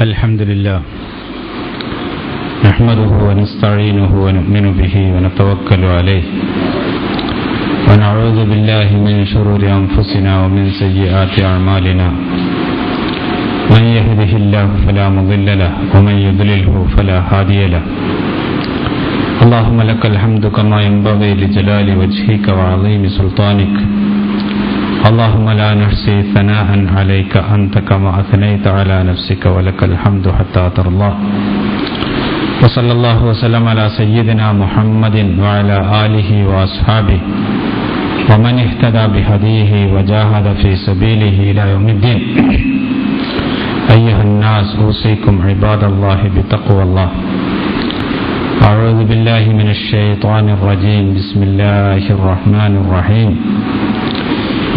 الحمد لله نحمده ونستعينه ونؤمن به ونتوكل عليه ونعوذ بالله من شرور أنفسنا ومن سيئات أعمالنا من يهده الله فلا مضل له ومن يضلله فلا هادي له اللهم لك الحمد كما ينبغي لجلال وجهك وعظيم سلطانك اللهم لا نحصي ثناء عليك أنت كما أثنيت على نفسك ولك الحمد حتى ترضى وصلى الله وسلم على سيدنا محمد وعلى آله وأصحابه ومن اهتدى بهديه وجاهد في سبيله إلى يوم الدين أيها الناس أوصيكم عباد الله بتقوى الله أعوذ بالله من الشيطان الرجيم بسم الله الرحمن الرحيم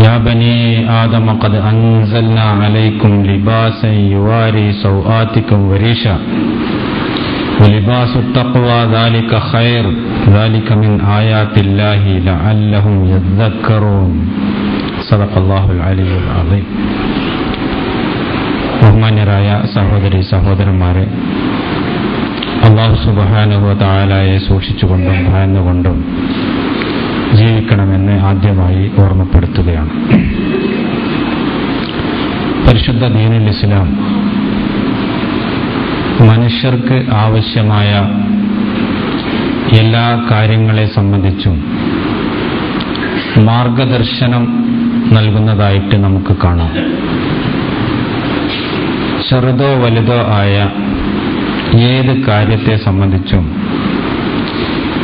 يا بني آدم قد أنزلنا عليكم لباسا يواري سوآتكم وريشا ولباس التقوى ذلك خير ذلك من آيات الله لعلهم يذكرون صدق الله العلي العظيم. ബഹുമാന്യരായ സഹോദരി സഹോദരന്മാരെ, അല്ലാഹു സുബ്ഹാനഹു വ തആലയെ സൂക്ഷിച്ചുകൊണ്ടും ഭയന്നുകൊണ്ടും ജീവിക്കണമെന്ന് ആദ്യമായി ഓർമ്മപ്പെടുത്തുകയാണ്. പരിശുദ്ധ ദീനുൽ ഇസ്ലാം മനുഷ്യർക്ക് ആവശ്യമായ എല്ലാ കാര്യങ്ങളെ സംബന്ധിച്ചും മാർഗദർശനം നൽകുന്നതായിട്ട് നമുക്ക് കാണാം. ചെറുതോ വലുതോ ആയ ഏത് കാര്യത്തെ സംബന്ധിച്ചും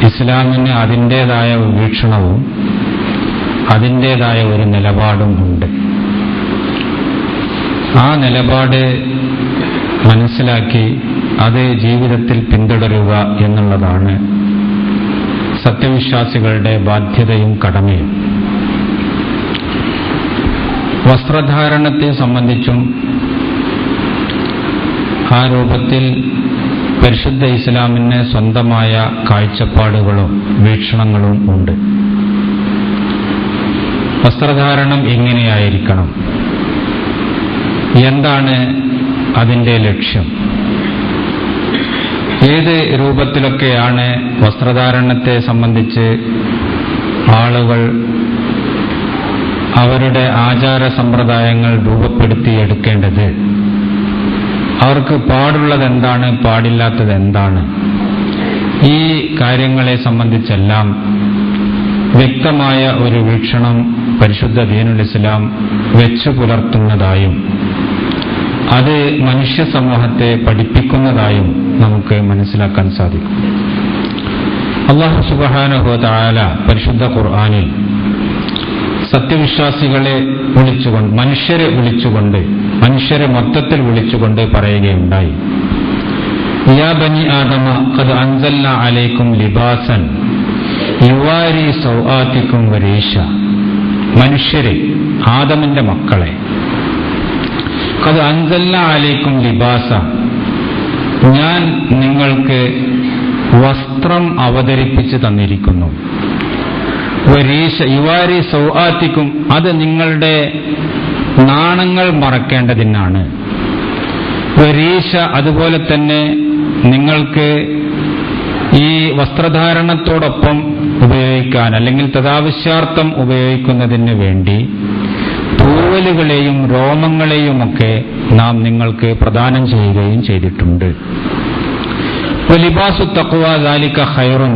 ഇസ്ലാമിന് അതിൻ്റേതായ വീക്ഷണവും അതിൻ്റേതായ ഒരു നിലപാടും ഉണ്ട്. ആ നിലപാട് മനസ്സിലാക്കി അത് ജീവിതത്തിൽ പിന്തുടരുക എന്നുള്ളതാണ് സത്യവിശ്വാസികളുടെ ബാധ്യതയും കടമയും. വസ്ത്രധാരണത്തെ സംബന്ധിച്ചും ആ രൂപത്തിൽ പരിശുദ്ധ ഇസ്ലാമിന് സ്വന്തമായ കാഴ്ചപ്പാടുകളും വീക്ഷണങ്ങളും ഉണ്ട്. വസ്ത്രധാരണം എങ്ങനെയായിരിക്കണം, എന്താണ് അതിൻ്റെ ലക്ഷ്യം, ഏത് രൂപത്തിലൊക്കെയാണ് വസ്ത്രധാരണത്തെ സംബന്ധിച്ച് ആളുകൾ അവരുടെ ആചാര സമ്പ്രദായങ്ങൾ രൂപപ്പെടുത്തിയെടുക്കേണ്ടത്, അവർക്ക് പാടുള്ളത് എന്താണ്, പാടില്ലാത്തത് എന്താണ്, ഈ കാര്യങ്ങളെ സംബന്ധിച്ചെല്ലാം വ്യക്തമായ ഒരു വീക്ഷണം പരിശുദ്ധ ദീനുൽ ഇസ്ലാം വെച്ചു പുലർത്തുന്നതായും അത് മനുഷ്യ സമൂഹത്തെ പഠിപ്പിക്കുന്നതായും നമുക്ക് മനസ്സിലാക്കാൻ സാധിക്കും. അല്ലാഹു സുബ്ഹാനഹു വ തആല പരിശുദ്ധ ഖുർആനിൽ സത്യവിശ്വാസികളെ വിളിച്ചുകൊണ്ട്, മനുഷ്യരെ മൊത്തത്തിൽ വിളിച്ചുകൊണ്ട് പറയുകയുണ്ടായി, യാ ബനി ആദമ ഖദ് അൻസൽനാ അലൈക്കും ലിബാസൻ യുവാരി സൗആതിക്കും വരീഷ. മനുഷ്യരെ, ആദമിന്റെ മക്കളെ, ഖദ് അൻസൽനാ അലൈക്കും ലിബാസ, ഞാൻ നിങ്ങൾക്ക് വസ്ത്രം അവതരിപ്പിച്ച് തന്നിരിക്കുന്നു. വരീഷ യുവാരി സൗആതിക്കും, അത് നിങ്ങളുടെ നാണങ്ങൾ മറക്കേണ്ടതിനാണ്. വരീഷ, അതുപോലെ തന്നെ നിങ്ങൾക്ക് ഈ വസ്ത്രധാരണത്തോടൊപ്പം ഉപയോഗിക്കാൻ അല്ലെങ്കിൽ തദാവശ്യാർത്ഥം ഉപയോഗിക്കുന്നതിന് വേണ്ടി തൂവലുകളെയും രോമങ്ങളെയുമൊക്കെ നാം നിങ്ങൾക്ക് പ്രദാനം ചെയ്യുകയും ചെയ്തിട്ടുണ്ട്. വലിബാസു തഖ്വ ദാലിക ഖൈറുൻ,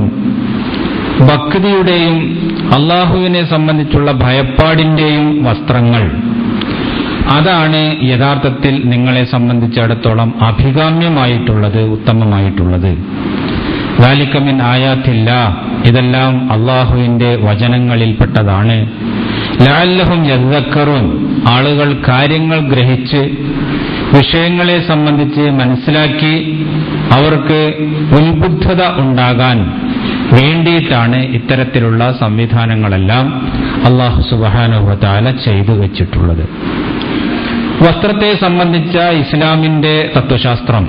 ഭക്തിയുടെയും അള്ളാഹുവിനെ സംബന്ധിച്ചുള്ള ഭയപ്പാടിന്റെയും വസ്ത്രങ്ങൾ, അതാണ് യഥാർത്ഥത്തിൽ നിങ്ങളെ സംബന്ധിച്ചിടത്തോളം അഭികാമ്യമായിട്ടുള്ളത്, ഉത്തമമായിട്ടുള്ളത്. ദാലിക മിൻ ആയാത്തില്ലാ, ഇതെല്ലാം അള്ളാഹുവിന്റെ വചനങ്ങളിൽപ്പെട്ടതാണ്. ലഅല്ലഹും യദ്ദക്കറൂൻ, ആളുകൾ കാര്യങ്ങൾ ഗ്രഹിച്ച് വിഷയങ്ങളെ സംബന്ധിച്ച് മനസ്സിലാക്കി അവർക്ക് ഉത്ബുദ്ധത ഉണ്ടാകാൻ വേണ്ടിയിട്ടാണ് ഇത്തരത്തിലുള്ള സംവിധാനങ്ങളെല്ലാം അല്ലാഹു സുബ്ഹാനഹു വ തആല ചെയ്തു വെച്ചിട്ടുള്ളത്. വസ്ത്രത്തെ സംബന്ധിച്ച ഇസ്ലാമിന്റെ തത്വശാസ്ത്രം,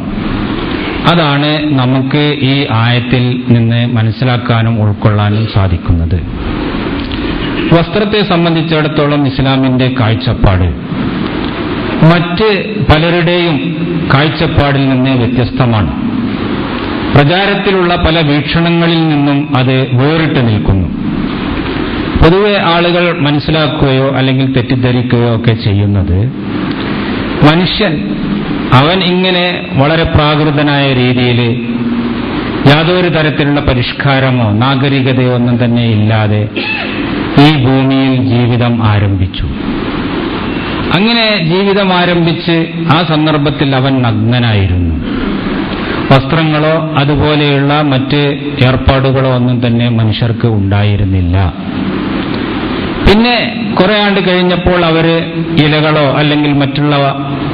അതാണ് നമുക്ക് ഈ ആയത്തിൽ നിന്ന് മനസ്സിലാക്കാനും ഉൾക്കൊള്ളാനും സാധിക്കുന്നത്. വസ്ത്രത്തെ സംബന്ധിച്ചിടത്തോളം ഇസ്ലാമിന്റെ കാഴ്ചപ്പാട്, മറ്റ് പലരുടെയും കാഴ്ചപ്പാടിൽ നിന്ന് വ്യത്യസ്തമാണ്. പ്രചാരത്തിലുള്ള പല വീക്ഷണങ്ങളിൽ നിന്നും അത് വേറിട്ട് നിൽക്കുന്നു. പൊതുവെ ആളുകൾ മനസ്സിലാക്കുകയോ അല്ലെങ്കിൽ തെറ്റിദ്ധരിക്കുകയോ ഒക്കെ ചെയ്യുന്നത്, മനുഷ്യൻ അവൻ ഇങ്ങനെ വളരെ പ്രാകൃതനായ രീതിയിൽ യാതൊരു തരത്തിലുള്ള പരിഷ്കാരമോ നാഗരികതയോ ഒന്നും തന്നെ ഇല്ലാതെ ഈ ഭൂമിയിൽ ജീവിതം ആരംഭിച്ചു. അങ്ങനെ ജീവിതം ആരംഭിച്ച് ആ സന്ദർഭത്തിൽ അവൻ നഗ്നനായിരുന്നു. വസ്ത്രങ്ങളോ അതുപോലെയുള്ള മറ്റ് ഏർപ്പാടുകളോ ഒന്നും തന്നെ മനുഷ്യർക്ക് ഉണ്ടായിരുന്നില്ല. പിന്നെ കുറെ ആണ്ട് കഴിഞ്ഞപ്പോൾ അവര് ഇലകളോ അല്ലെങ്കിൽ മറ്റുള്ള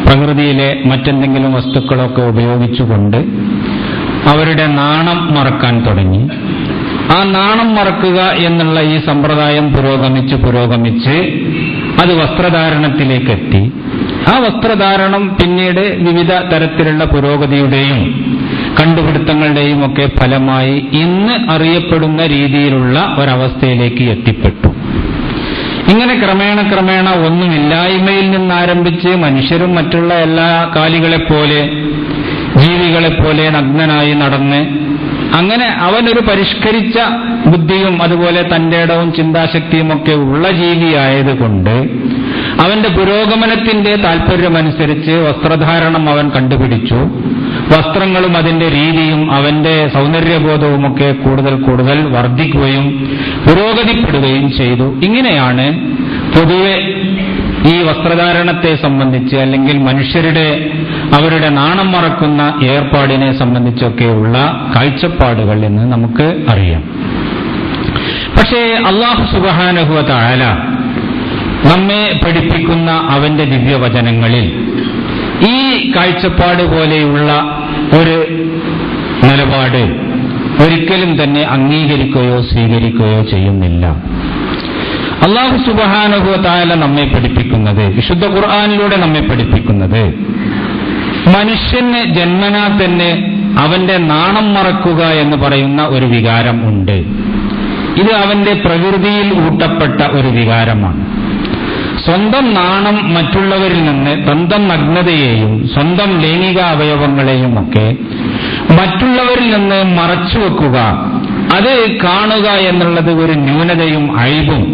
പ്രകൃതിയിലെ മറ്റെന്തെങ്കിലും വസ്തുക്കളോ ഒക്കെ ഉപയോഗിച്ചുകൊണ്ട് അവരുടെ നാണം മറക്കാൻ തുടങ്ങി. ആ നാണം മറക്കുക എന്നുള്ള ഈ സമ്പ്രദായം പുരോഗമിച്ച് അത് വസ്ത്രധാരണത്തിലേക്കെത്തി. ആ വസ്ത്രധാരണം പിന്നീട് വിവിധ തരത്തിലുള്ള പുരോഗതിയുടെയും കണ്ടുപിടുത്തങ്ങളുടെയും ഒക്കെ ഫലമായി ഇന്ന് അറിയപ്പെടുന്ന രീതിയിലുള്ള ഒരവസ്ഥയിലേക്ക് എത്തിപ്പെട്ടു. ഇങ്ങനെ ക്രമേണ ഒന്നുമില്ലായ്മയിൽ നിന്നാരംഭിച്ച് മനുഷ്യരും മറ്റുള്ള എല്ലാ കാലികളെപ്പോലെ ജീവികളെപ്പോലെ നഗ്നനായി നടന്ന് അങ്ങനെ അവനൊരു പരിഷ്കരിച്ച ബുദ്ധിയും അതുപോലെ തന്റെ ഇടവും ചിന്താശക്തിയും ഒക്കെ ഉള്ള ജീവിയായതുകൊണ്ട് അവന്റെ പുരോഗമനത്തിന്റെ താല്പര്യമനുസരിച്ച് വസ്ത്രധാരണം അവൻ കണ്ടുപിടിച്ചു. വസ്ത്രങ്ങളും അതിന്റെ രീതിയും അവന്റെ സൗന്ദര്യബോധവുമൊക്കെ കൂടുതൽ വർദ്ധിക്കുകയും പുരോഗതിപ്പെടുകയും ചെയ്തു. ഇങ്ങനെയാണ് പൊതുവെ ഈ വസ്ത്രധാരണത്തെ സംബന്ധിച്ച് അല്ലെങ്കിൽ മനുഷ്യരുടെ അവരുടെ നാണം മറക്കുന്ന ഏർപ്പാടിനെ സംബന്ധിച്ചൊക്കെയുള്ള കാഴ്ചപ്പാടുകൾ എന്ന് നമുക്ക് അറിയാം. പക്ഷേ അല്ലാഹു സുബ്ഹാനഹു വ തആല നമ്മെ പഠിപ്പിക്കുന്ന അവന്റെ ദിവ്യവചനങ്ങളിൽ ഈ കാഴ്ചപ്പാട് പോലെയുള്ള ഒരു നിലപാട് ഒരിക്കലും തന്നെ അംഗീകരിക്കുകയോ സ്വീകരിക്കുകയോ ചെയ്യുന്നില്ല. അല്ലാഹു സുബ്ഹാനഹു വ തആല നമ്മെ പഠിപ്പിക്കുന്നത്, വിശുദ്ധ ഖുർആനിലൂടെ നമ്മെ പഠിപ്പിക്കുന്നത്, മനുഷ്യന് ജന്മനാ തന്നെ അവന്റെ നാണം മറക്കുക എന്ന് പറയുന്ന ഒരു വികാരം ഉണ്ട്. ഇത് അവന്റെ പ്രകൃതിയിൽ ഊട്ടപ്പെട്ട ഒരു വികാരമാണ്. സ്വന്തം നാണം മറ്റുള്ളവരിൽ നിന്ന് സ്വന്തം നഗ്നതയെയും സ്വന്തം ലൈംഗിക അവയവങ്ങളെയും ഒക്കെ മറ്റുള്ളവരിൽ നിന്ന് മറച്ചുവെക്കുക, അത് കാണുക എന്നുള്ളത് ഒരു ന്യൂനതയും അഴിവും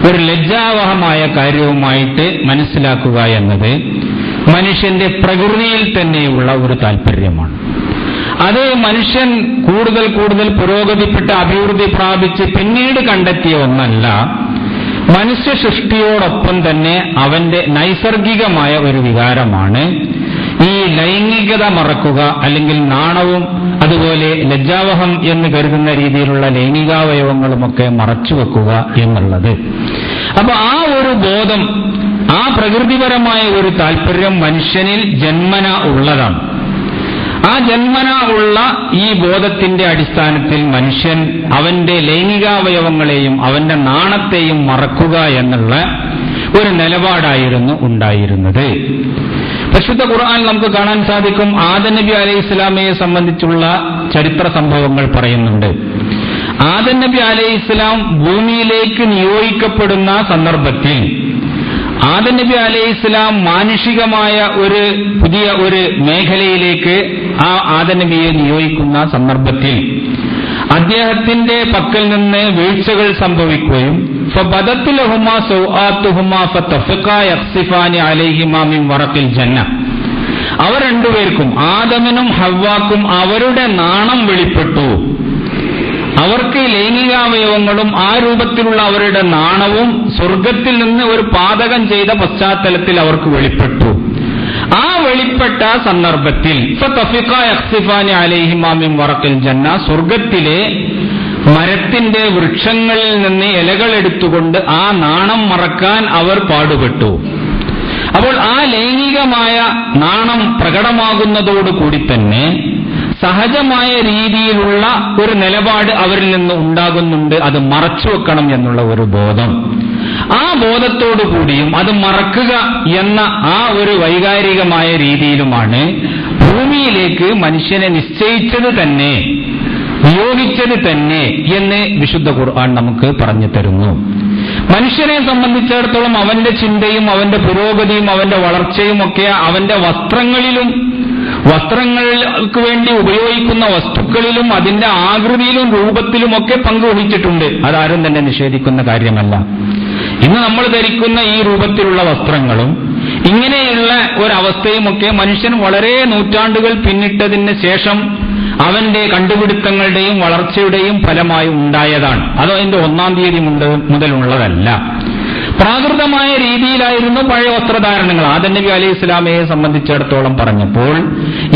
ഒരു ലജ്ജാവഹമായ കാര്യവുമായിട്ട് മനസ്സിലാക്കുക എന്നത് മനുഷ്യന്റെ പ്രകൃതിയിൽ തന്നെയുള്ള ഒരു താല്പര്യമാണ്. അത് മനുഷ്യൻ കൂടുതൽ പുരോഗതിപ്പെട്ട് അഭിവൃദ്ധി പ്രാപിച്ച് പിന്നീട് കണ്ടെത്തിയ ഒന്നല്ല. മനുഷ്യ സൃഷ്ടിയോടൊപ്പം തന്നെ അവന്റെ നൈസർഗികമായ ഒരു വികാരമാണ് ഈ ലൈംഗികത മറക്കുക, അല്ലെങ്കിൽ നാണവും അതുപോലെ ലജ്ജാവഹം എന്ന് കരുതുന്ന രീതിയിലുള്ള ലൈംഗികാവയവങ്ങളുമൊക്കെ മറച്ചുവെക്കുക എന്നുള്ളത്. അപ്പൊ ആ ഒരു ബോധം, ആ പ്രകൃതിപരമായ ഒരു താല്പര്യം മനുഷ്യനിൽ ജന്മന ഉള്ളതാണ്. ആ ജന്മന ഉള്ള ഈ ബോധത്തിന്റെ അടിസ്ഥാനത്തിൽ മനുഷ്യൻ അവന്റെ ലൈംഗികാവയവങ്ങളെയും അവന്റെ നാണത്തെയും മറക്കുക എന്നുള്ള ഒരു നിലപാടായിരുന്നു ഉണ്ടായിരുന്നത്. പരിശുദ്ധ ഖുർആൻ നമുക്ക് കാണാൻ സാധിക്കും, ആദം നബി അലൈഹി ഇസ്ലാമയെ സംബന്ധിച്ചുള്ള ചരിത്ര സംഭവങ്ങൾ പറയുന്നുണ്ട്. ആദം നബി അലൈഹി ഇസ്ലാം ഭൂമിയിലേക്ക് നിയോഗിക്കപ്പെടുന്ന സന്ദർഭത്തിൽ ആദം നബി അലൈഹി ഇസ്ലാം മാനുഷികമായ ഒരു പുതിയ ഒരു മേഖലയിലേക്ക് ആ ആദം നബിയെ നിയോഗിക്കുന്ന സന്ദർഭത്തിൽ അദ്ദേഹത്തിന്റെ പക്കൽ നിന്ന് വീഴ്ചകൾ സംഭവിക്കുകയും ഫബദത് ലഹുമാ സൗആതുഹുമാ ഫതഫഖാ യഖ്സിഫാനി അലൈഹിമാ മിൻ വറഖിൽ ജന്ന, അവർ രണ്ടുപേർക്കും ആദമിനും ഹവ്വാക്കും അവരുടെ നാണം വെളിപ്പെട്ടു. അവർക്ക് ലൈംഗികാവയവങ്ങളും ആ രൂപത്തിലുള്ള അവരുടെ നാണവും സ്വർഗത്തിൽ നിന്ന് ഒരു പാതകം ചെയ്ത പശ്ചാത്തലത്തിൽ അവർക്ക് വെളിപ്പെട്ടു. ആ വെളിപ്പെട്ട സന്ദർഭത്തിൽ ഫതഫഖാ യഖ്സിഫാനി അലൈഹിമാ മിൻ വറഖിൽ ജന്ന, സ്വർഗത്തിലെ മരത്തിന്റെ വൃക്ഷങ്ങളിൽ നിന്ന് ഇലകൾ എടുത്തുകൊണ്ട് ആ നാണം മറക്കാൻ അവർ പാടുപെട്ടു. അപ്പോൾ ആ ലൈംഗികമായ നാണം പ്രകടമാകുന്നതോടുകൂടി തന്നെ സഹജമായ രീതിയിലുള്ള ഒരു നിലപാട് അവരിൽ നിന്ന് ഉണ്ടാകുന്നുണ്ട്, അത് മറച്ചുവെക്കണം എന്നുള്ള ഒരു ബോധം. ആ ബോധത്തോടുകൂടിയും അത് മറക്കുക എന്ന ആ ഒരു വൈകാരികമായ രീതിയിലുമാണ് ഭൂമിയിലേക്ക് മനുഷ്യനെ നിശ്ചയിച്ചത് തന്നെ, നിയോഗിച്ചത് തന്നെ എന്ന് വിശുദ്ധ ഖുർആൻ നമുക്ക് പറഞ്ഞു തരുന്നു. മനുഷ്യനെ സംബന്ധിച്ചിടത്തോളം അവന്റെ ചിന്തയും അവന്റെ പുരോഗതിയും അവന്റെ വളർച്ചയും ഒക്കെ അവന്റെ വസ്ത്രങ്ങൾക്ക് വേണ്ടി ഉപയോഗിക്കുന്ന വസ്തുക്കളിലും അതിന്റെ ആകൃതിയിലും രൂപത്തിലുമൊക്കെ പങ്കുവഹിച്ചിട്ടുണ്ട്. അതാരും തന്നെ നിഷേധിക്കുന്ന കാര്യമല്ല. ഇന്ന് നമ്മൾ ധരിക്കുന്ന ഈ രൂപത്തിലുള്ള വസ്ത്രങ്ങളും ഇങ്ങനെയുള്ള ഒരവസ്ഥയുമൊക്കെ മനുഷ്യൻ വളരെ നൂറ്റാണ്ടുകൾ പിന്നിട്ടതിന് ശേഷം അവന്റെ കണ്ടുപിടുത്തങ്ങളുടെയും വളർച്ചയുടെയും ഫലമായി ഉണ്ടായതാണ്. അത് അതിന്റെ 1-ാം തീയതി മുതലുള്ളതല്ല. പ്രാകൃതമായ രീതിയിലായിരുന്നു പഴയ വസ്ത്രധാരണങ്ങൾ. ആദം നബി അലൈഹി ഇസ്ലാമയെ സംബന്ധിച്ചിടത്തോളം പറഞ്ഞപ്പോൾ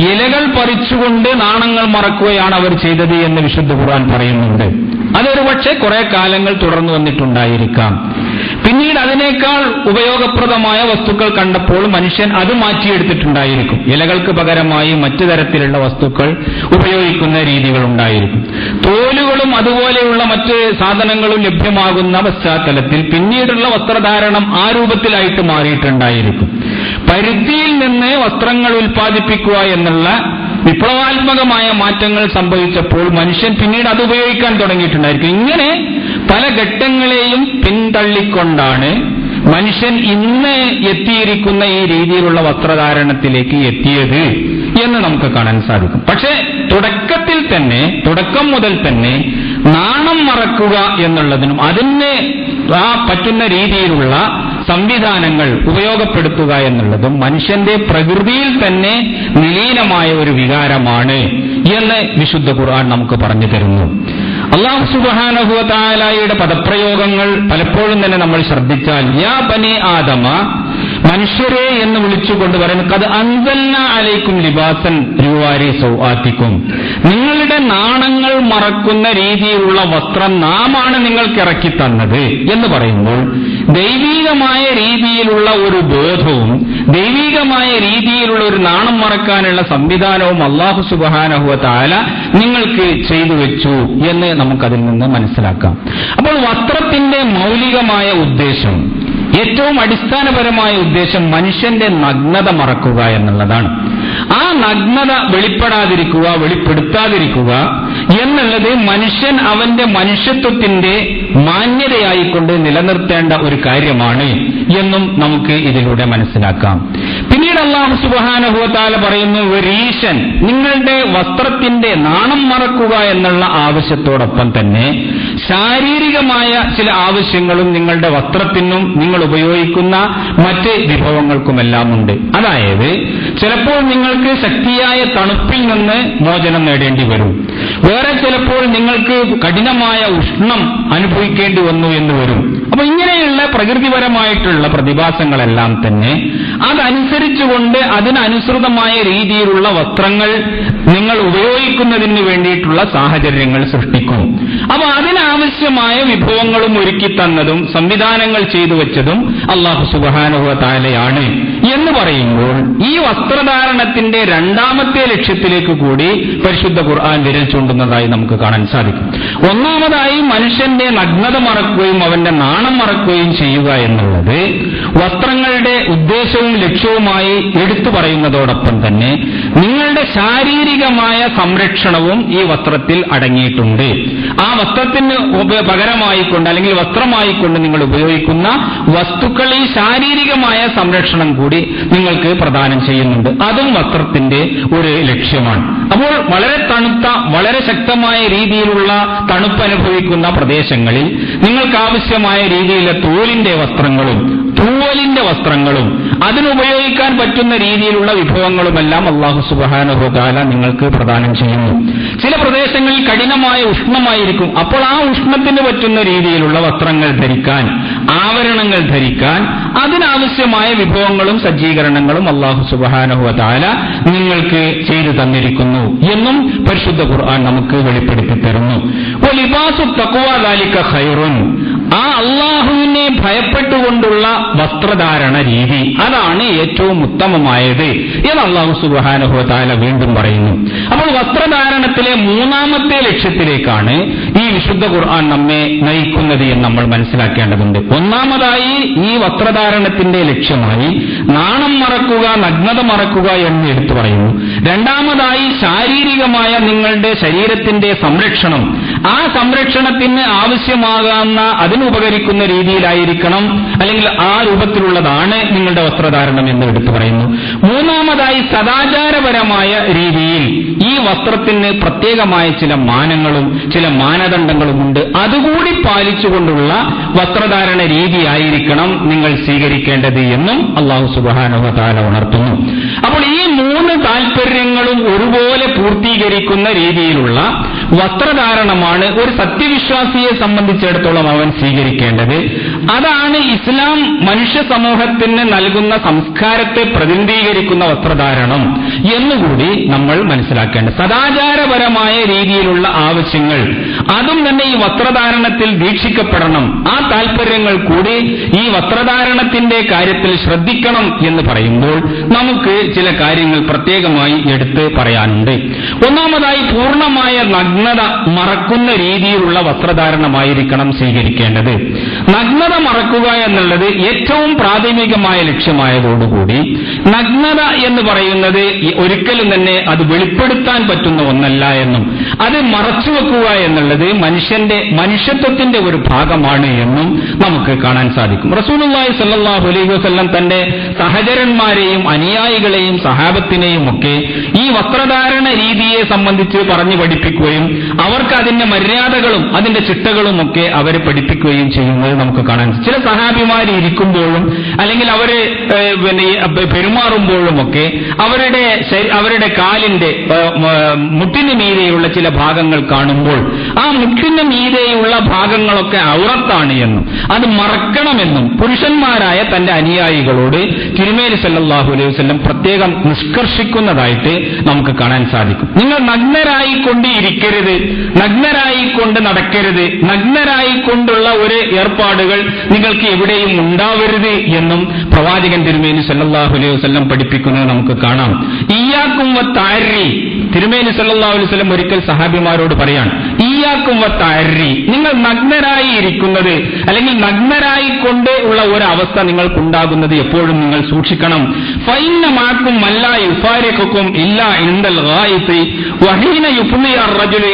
ഇലകൾ പറിച്ചുകൊണ്ട് നാണങ്ങൾ മറക്കുകയാണ് അവർ ചെയ്തത് എന്ന് വിശുദ്ധ ഖുർആൻ പറയുന്നുണ്ട്. അതൊരു പക്ഷേ കുറെ കാലങ്ങൾ തുടർന്നു വന്നിട്ടുണ്ടായിരിക്കാം. പിന്നീട് അതിനേക്കാൾ ഉപയോഗപ്രദമായ വസ്തുക്കൾ കണ്ടപ്പോൾ മനുഷ്യൻ അത് മാറ്റിയെടുത്തിട്ടുണ്ടായിരിക്കും. ഇലകൾക്ക് പകരമായി മറ്റു തരത്തിലുള്ള വസ്തുക്കൾ ഉപയോഗിക്കുന്ന രീതികൾ ഉണ്ടായിരിക്കും. തോലുകളും അതുപോലെയുള്ള മറ്റ് സാധനങ്ങളും ലഭ്യമാകുന്ന പശ്ചാത്തലത്തിൽ പിന്നീടുള്ള വസ്ത്രധാരണം ആ രൂപത്തിലായിട്ട് മാറിയിട്ടുണ്ടായിരിക്കും. പരുത്തിയിൽ നിന്ന് വസ്ത്രങ്ങൾ ഉൽപ്പാദിപ്പിക്കുക എന്നുള്ള വിപ്ലവാത്മകമായ മാറ്റങ്ങൾ സംഭവിച്ചപ്പോൾ മനുഷ്യൻ പിന്നീട് അത് ഉപയോഗിക്കാൻ തുടങ്ങിയിട്ടുണ്ടായിരിക്കും. ഇങ്ങനെ പല ഘട്ടങ്ങളെയും പിന്തള്ളിക്കൊണ്ടാണ് മനുഷ്യൻ ഇന്ന് എത്തിയിരിക്കുന്ന ഈ രീതിയിലുള്ള വസ്ത്രധാരണത്തിലേക്ക് എത്തിയത് എന്ന് നമുക്ക് കാണാൻ സാധിക്കും. പക്ഷേ തുടക്കം മുതൽ തന്നെ നാണം മറക്കുക എന്നുള്ളതിനും അതിന് പറ്റുന്ന രീതിയിലുള്ള സംവിധാനങ്ങൾ ഉപയോഗപ്പെടുത്തുക എന്നുള്ളതും മനുഷ്യന്റെ പ്രകൃതിയിൽ തന്നെ നിലീനമായ ഒരു വികാരമാണ് എന്ന് വിശുദ്ധ ഖുർആൻ നമുക്ക് പറഞ്ഞു തരുന്നു. അല്ലാഹു സുബ്ഹാനഹു വ തആലയുടെ പദപ്രയോഗങ്ങൾ പലപ്പോഴും തന്നെ നമ്മൾ ശ്രദ്ധിച്ചാൽ യാ ബനി ആദമ, മനുഷ്യരെ എന്ന് വിളിച്ചുകൊണ്ട് പറയുന്നു, ഖദ് അൻസൽനാ അലൈക്കും ലിബാസൻ യുവാരി സൗആത്തിക്കും, നിങ്ങളുടെ നാണങ്ങൾ മറക്കുന്ന രീതിയിലുള്ള വസ്ത്രം നാമാണ് നിങ്ങൾക്ക് ഇറക്കി തന്നത് എന്ന് പറയുമ്പോൾ ദൈവീകമായ രീതിയിലുള്ള ഒരു ബോധവും ദൈവീകമായ രീതിയിലുള്ള ഒരു നാണം മറക്കാനുള്ള സംവിധാനവും അല്ലാഹു സുബ്ഹാനഹു വ തആല നിങ്ങൾക്ക് ചെയ്തു വെച്ചു എന്ന് നമുക്കതിൽ നിന്ന് മനസ്സിലാക്കാം. അപ്പോൾ വസ്ത്രത്തിന്റെ മൗലികമായ ഉദ്ദേശം, ഏറ്റവും അടിസ്ഥാനപരമായ ഉദ്ദേശം മനുഷ്യന്റെ നഗ്നത മറക്കുക എന്നുള്ളതാണ്. ആ നഗ്നത വെളിപ്പെടുത്താതിരിക്കുക എന്നുള്ളത് മനുഷ്യൻ അവന്റെ മനുഷ്യത്വത്തിന്റെ മാന്യതയായിക്കൊണ്ട് നിലനിർത്തേണ്ട ഒരു കാര്യമാണ് എന്നും നമുക്ക് ഇതിലൂടെ മനസ്സിലാക്കാം. പിന്നീട് അല്ലാഹു സുബ്ഹാനഹു വ തആല പറയുന്നു, വരീശൻ, നിങ്ങളുടെ വസ്ത്രത്തിന്റെ നാണം മറക്കുക എന്നുള്ള ആവശ്യത്തോടൊപ്പം തന്നെ ശാരീരികമായ ചില ആവശ്യങ്ങളും നിങ്ങളുടെ വസ്ത്രത്തിനും നിങ്ങൾ ഉപയോഗിക്കുന്ന മറ്റ് വിഭവങ്ങൾക്കുമെല്ലാം ഉണ്ട്. അതായത് ചിലപ്പോൾ നിങ്ങൾക്ക് ശക്തിയായ തണുപ്പിൽ നിന്ന് മോചനം നേടേണ്ടി വരും. വേറെ ചിലപ്പോൾ നിങ്ങൾക്ക് കഠിനമായ ഉഷ്ണം അനുഭവിക്കേണ്ടി വന്നു എന്ന് വരും. അപ്പൊ ഇങ്ങനെയുള്ള പ്രകൃതിപരമായിട്ടുള്ള പ്രതിഭാസങ്ങളെല്ലാം തന്നെ അതനുസരിച്ചുകൊണ്ട് അതിനനുസൃതമായ രീതിയിലുള്ള വസ്ത്രങ്ങൾ നിങ്ങൾ ഉപയോഗിക്കുന്നതിന് വേണ്ടിയിട്ടുള്ള സാഹചര്യങ്ങൾ സൃഷ്ടിക്കും. അപ്പൊ അതിനാവശ്യമായ വിഭവങ്ങളും ഒരുക്കി തന്നതും സംവിധാനങ്ങൾ ചെയ്തു വെച്ചതും അല്ലാഹു സുബ്ഹാനഹു വ തആലയാണ് എന്ന് പറയുമ്പോൾ ഈ വസ്ത്രധാരണത്തിന്റെ രണ്ടാമത്തെ ലക്ഷ്യത്തിലേക്ക് കൂടി പരിശുദ്ധ ഖുർആൻ വിരൽ ചൂണ്ടുന്നതായി നമുക്ക് കാണാൻ സാധിക്കും. ഒന്നാമതായി മനുഷ്യന്റെ നഗ്നത മറക്കുകയും അവന്റെ നാണം മറക്കുകയും ചെയ്യുക എന്നുള്ളത് വസ്ത്രങ്ങളുടെ ഉദ്ദേശവും ലക്ഷ്യവുമായി എടുത്തു പറയുന്നതോടൊപ്പം തന്നെ നിങ്ങളുടെ ശാരീരികമായ സംരക്ഷണവും ഈ വസ്ത്രത്തിൽ അടങ്ങിയിട്ടുണ്ട്. ആ വസ്ത്രത്തിന് പകരമായിക്കൊണ്ട് അല്ലെങ്കിൽ വസ്ത്രമായിക്കൊണ്ട് നിങ്ങൾ ഉപയോഗിക്കുന്ന വസ്തുക്കൾ ഈ ശാരീരികമായ സംരക്ഷണം കൂടി നിങ്ങൾക്ക് പ്രദാനം ചെയ്യുന്നുണ്ട്. അതും വസ്ത്രത്തിന്റെ ഒരു ലക്ഷ്യമാണ്. അപ്പോൾ വളരെ തണുത്ത, വളരെ ശക്തമായ രീതിയിലുള്ള തണുപ്പ് അനുഭവിക്കുന്ന പ്രദേശങ്ങളിൽ നിങ്ങൾക്കാവശ്യമായ രീതിയിലുള്ള തോലിന്റെ വസ്ത്രങ്ങളും തൂവലിന്റെ വസ്ത്രങ്ങളും അതിനുപയോഗിക്കാൻ പറ്റുന്ന രീതിയിലുള്ള വിഭവങ്ങളുമെല്ലാം അല്ലാഹു സുബ്ഹാനഹു വ തആല നിങ്ങൾക്ക് പ്രദാനം ചെയ്യുന്നു. ചില പ്രദേശങ്ങളിൽ കഠിനമായ ഉഷ്ണമായിരിക്കും. അപ്പോൾ ആ ഉഷ്ണത്തിന് പറ്റുന്ന രീതിയിലുള്ള വസ്ത്രങ്ങൾ ധരിക്കാൻ, ആവരണങ്ങൾ ധരിക്കാൻ അതിനാവശ്യമായ വിഭവങ്ങളും സജ്ജീകരണങ്ങളും അല്ലാഹു സുബ്ഹാനഹു വ തആല നിങ്ങൾക്ക് ചെയ്തു തന്നിരിക്കുന്നു എന്നും പരിശുദ്ധ ഖുർആൻ നമുക്ക് വെളിപ്പെടുത്തി തരുന്നു. വലിബാസു തഖ്വ ദാലിക ഖൈറുൻ, ആ അല്ലാഹുവിനെ ഭയപ്പെട്ടുകൊണ്ടുള്ള വസ്ത്രധാരണ രീതി, അതാണ് ഏറ്റവും ഉത്തമമായത് എന്ന് അല്ലാഹു സുബ്ഹാനഹു വ തആല വീണ്ടും പറയുന്നു. അപ്പോൾ വസ്ത്രധാരണത്തിലെ മൂന്നാമത്തെ ലക്ഷ്യത്തിലേക്കാണ് ഈ വിശുദ്ധ ഖുർആൻ നമ്മെ നയിക്കുന്നത് എന്ന് നമ്മൾ മനസ്സിലാക്കേണ്ടതുണ്ട്. ഒന്നാമതായി ഈ വസ്ത്രധാരണത്തിന്റെ ലക്ഷ്യമായി നാണം മറക്കുക, നഗ്നത മറക്കുക എന്ന് എടുത്തു പറയുന്നു. രണ്ടാമതായി ശാരീരികമായ നിങ്ങളുടെ ശരീരത്തിന്റെ സംരക്ഷണം, ആ സംരക്ഷണത്തിന് ആവശ്യമാകാവുന്ന അതിനുപകരിക്കുന്ന രീതിയിലായിരിക്കണം, അല്ലെങ്കിൽ ആ രൂപത്തിലുള്ളതാണ് നിങ്ങളുടെ വസ്ത്രധാരണം എന്ന് എടുത്തു പറയുന്നു. മൂന്നാമതായി സദാചാരപരമായ രീതിയിൽ ഈ വസ്ത്രത്തിന് പ്രത്യേകമായ ചില മാനങ്ങളും ചില മാനദണ്ഡങ്ങളുമുണ്ട്. അതുകൂടി പാലിച്ചുകൊണ്ടുള്ള വസ്ത്രധാരണ രീതിയായിരിക്കണം നിങ്ങൾ സ്വീകരിക്കേണ്ടത് എന്നും അല്ലാഹു സുബ്ഹാനഹു വ തആല ഉണർത്തുന്നു. അപ്പോൾ ഈ മൂന്ന് താൽപര്യങ്ങളും ഒരുപോലെ പൂർത്തീകരിക്കുന്ന രീതിയിലുള്ള വസ്ത്രധാരണമാണ് ഒരു സത്യവിശ്വാസിയെ സംബന്ധിച്ചിടത്തോളം അവൻ സ്വീകരിക്കേണ്ടത്. അതാണ് ഇസ്ലാം മനുഷ്യ സമൂഹത്തിന് നൽകുന്ന സംസ്കാരത്തെ പ്രതിനിധീകരിക്കുന്ന വസ്ത്രധാരണം എന്നുകൂടി നമ്മൾ മനസ്സിലാക്കേണ്ടത്. സദാചാരപരമായ രീതിയിലുള്ള ആവശ്യങ്ങൾ അതും തന്നെ ഈ വസ്ത്രധാരണത്തിൽ വീക്ഷിക്കപ്പെടണം. ആ താൽപര്യങ്ങൾ കൂടി ഈ വസ്ത്രധാരണത്തിന്റെ കാര്യത്തിൽ ശ്രദ്ധിക്കണം എന്ന് പറയുമ്പോൾ നമുക്ക് ചില കാര്യങ്ങൾ പ്രത്യേകമായി എടുത്ത് പറയാനുണ്ട്. ഒന്നാമതായി പൂർണ്ണമായ നഗ്നത മറക്കുന്ന രീതിയിലുള്ള വസ്ത്രധാരണമായിരിക്കണം സ്വീകരിക്കേണ്ടത്. നഗ്നത മറക്കുക എന്നുള്ളത് ഏറ്റവും പ്രാഥമികമായ ലക്ഷ്യമായതോടുകൂടി നഗ്നത എന്ന് പറയുന്നത് ഒരിക്കലും തന്നെ അത് വെളിപ്പെടുത്താൻ പറ്റുന്ന ഒന്നല്ല എന്നും അത് മറച്ചുവെക്കുക എന്നുള്ളത് മനുഷ്യത്വത്തിന്റെ ഒരു ഭാഗമാണ് എന്നും നമുക്ക് കാണാൻ സാധിക്കും. റസൂലുള്ളാഹി സ്വല്ലല്ലാഹു അലൈഹി വസല്ലം തന്റെ സഹചരന്മാരെയും അനുയായികളെയും സഹാബത്തിനെയും ഒക്കെ ഈ വസ്ത്രധാരണ രീതിയെ സംബന്ധിച്ച് പറഞ്ഞു പഠിപ്പിക്കുകയും അവർക്ക് അതിന്റെ മര്യാദകളും അതിന്റെ ചിട്ടകളും ഒക്കെ അവരെ പഠിപ്പിക്കുകയും ചെയ്യുന്നത് നമുക്ക് കാണാൻ. ചില സഹാബിമാർ ഇരിക്കുമ്പോഴും അല്ലെങ്കിൽ അവര് പെരുമാറുമ്പോഴും ഒക്കെ അവരുടെ കാലിന്റെ മുട്ടിന് മീതെയുള്ള ചില ഭാഗങ്ങൾ കാണുമ്പോൾ ആ മുട്ടിന് മീതെയുള്ള ഭാഗങ്ങളൊക്കെ ഔറത്താണ് എന്നും അത് മറക്കണമെന്നും പുരുഷന്മാരായ തന്റെ അനുയായികളോട് തിരുമേനി സല്ലല്ലാഹു അലൈഹി വസല്ലം പ്രത്യേകം നിഷ്കർഷിക്കുന്നതായിട്ട് നമുക്ക് കാണാൻ സാധിക്കും. നിങ്ങൾ നഗ്നരായിക്കൊണ്ട് ഇരിക്കരുത്, നഗ്നരായിക്കൊണ്ട് നടക്കരുത്, നഗ്നരായിക്കൊണ്ടുള്ള ഒരു ഏർപ്പാടുകൾ നിങ്ങൾക്ക് എവിടെയും ഉണ്ടാവരുത് എന്നും പ്രവാചകൻ തിരുമേനി സല്ലല്ലാഹു അലൈഹി വസല്ലം പഠിപ്പിക്കുന്നത് നമുക്ക് കാണാം. ഇയ്യാക്കും വത്തഅരി, തിരുമേനി സല്ലല്ലാഹു അലൈഹി വസല്ലം ഒരിക്കൽ സഹാബിമാരോട് പറയാണ്, ഇയ്യാക്കും വത്തഅരി, നിങ്ങൾ നഗ്നരായി ഇരിക്കുന്നത് അല്ലെങ്കിൽ നഗ്നരായിക്കൊണ്ട് ഉള്ള ഒരു അവസ്ഥ നിങ്ങൾക്കുണ്ടാകുന്നത് എപ്പോഴും നിങ്ങൾ സൂക്ഷിക്കണം. ഫഇന്ന മാക്കും മല്ലാ യുഫാരിഖുക്കും ഇല്ലാ ഇൻദൽ ഗായിത്തി വഹീന യുഫ്ളി അർറജുലു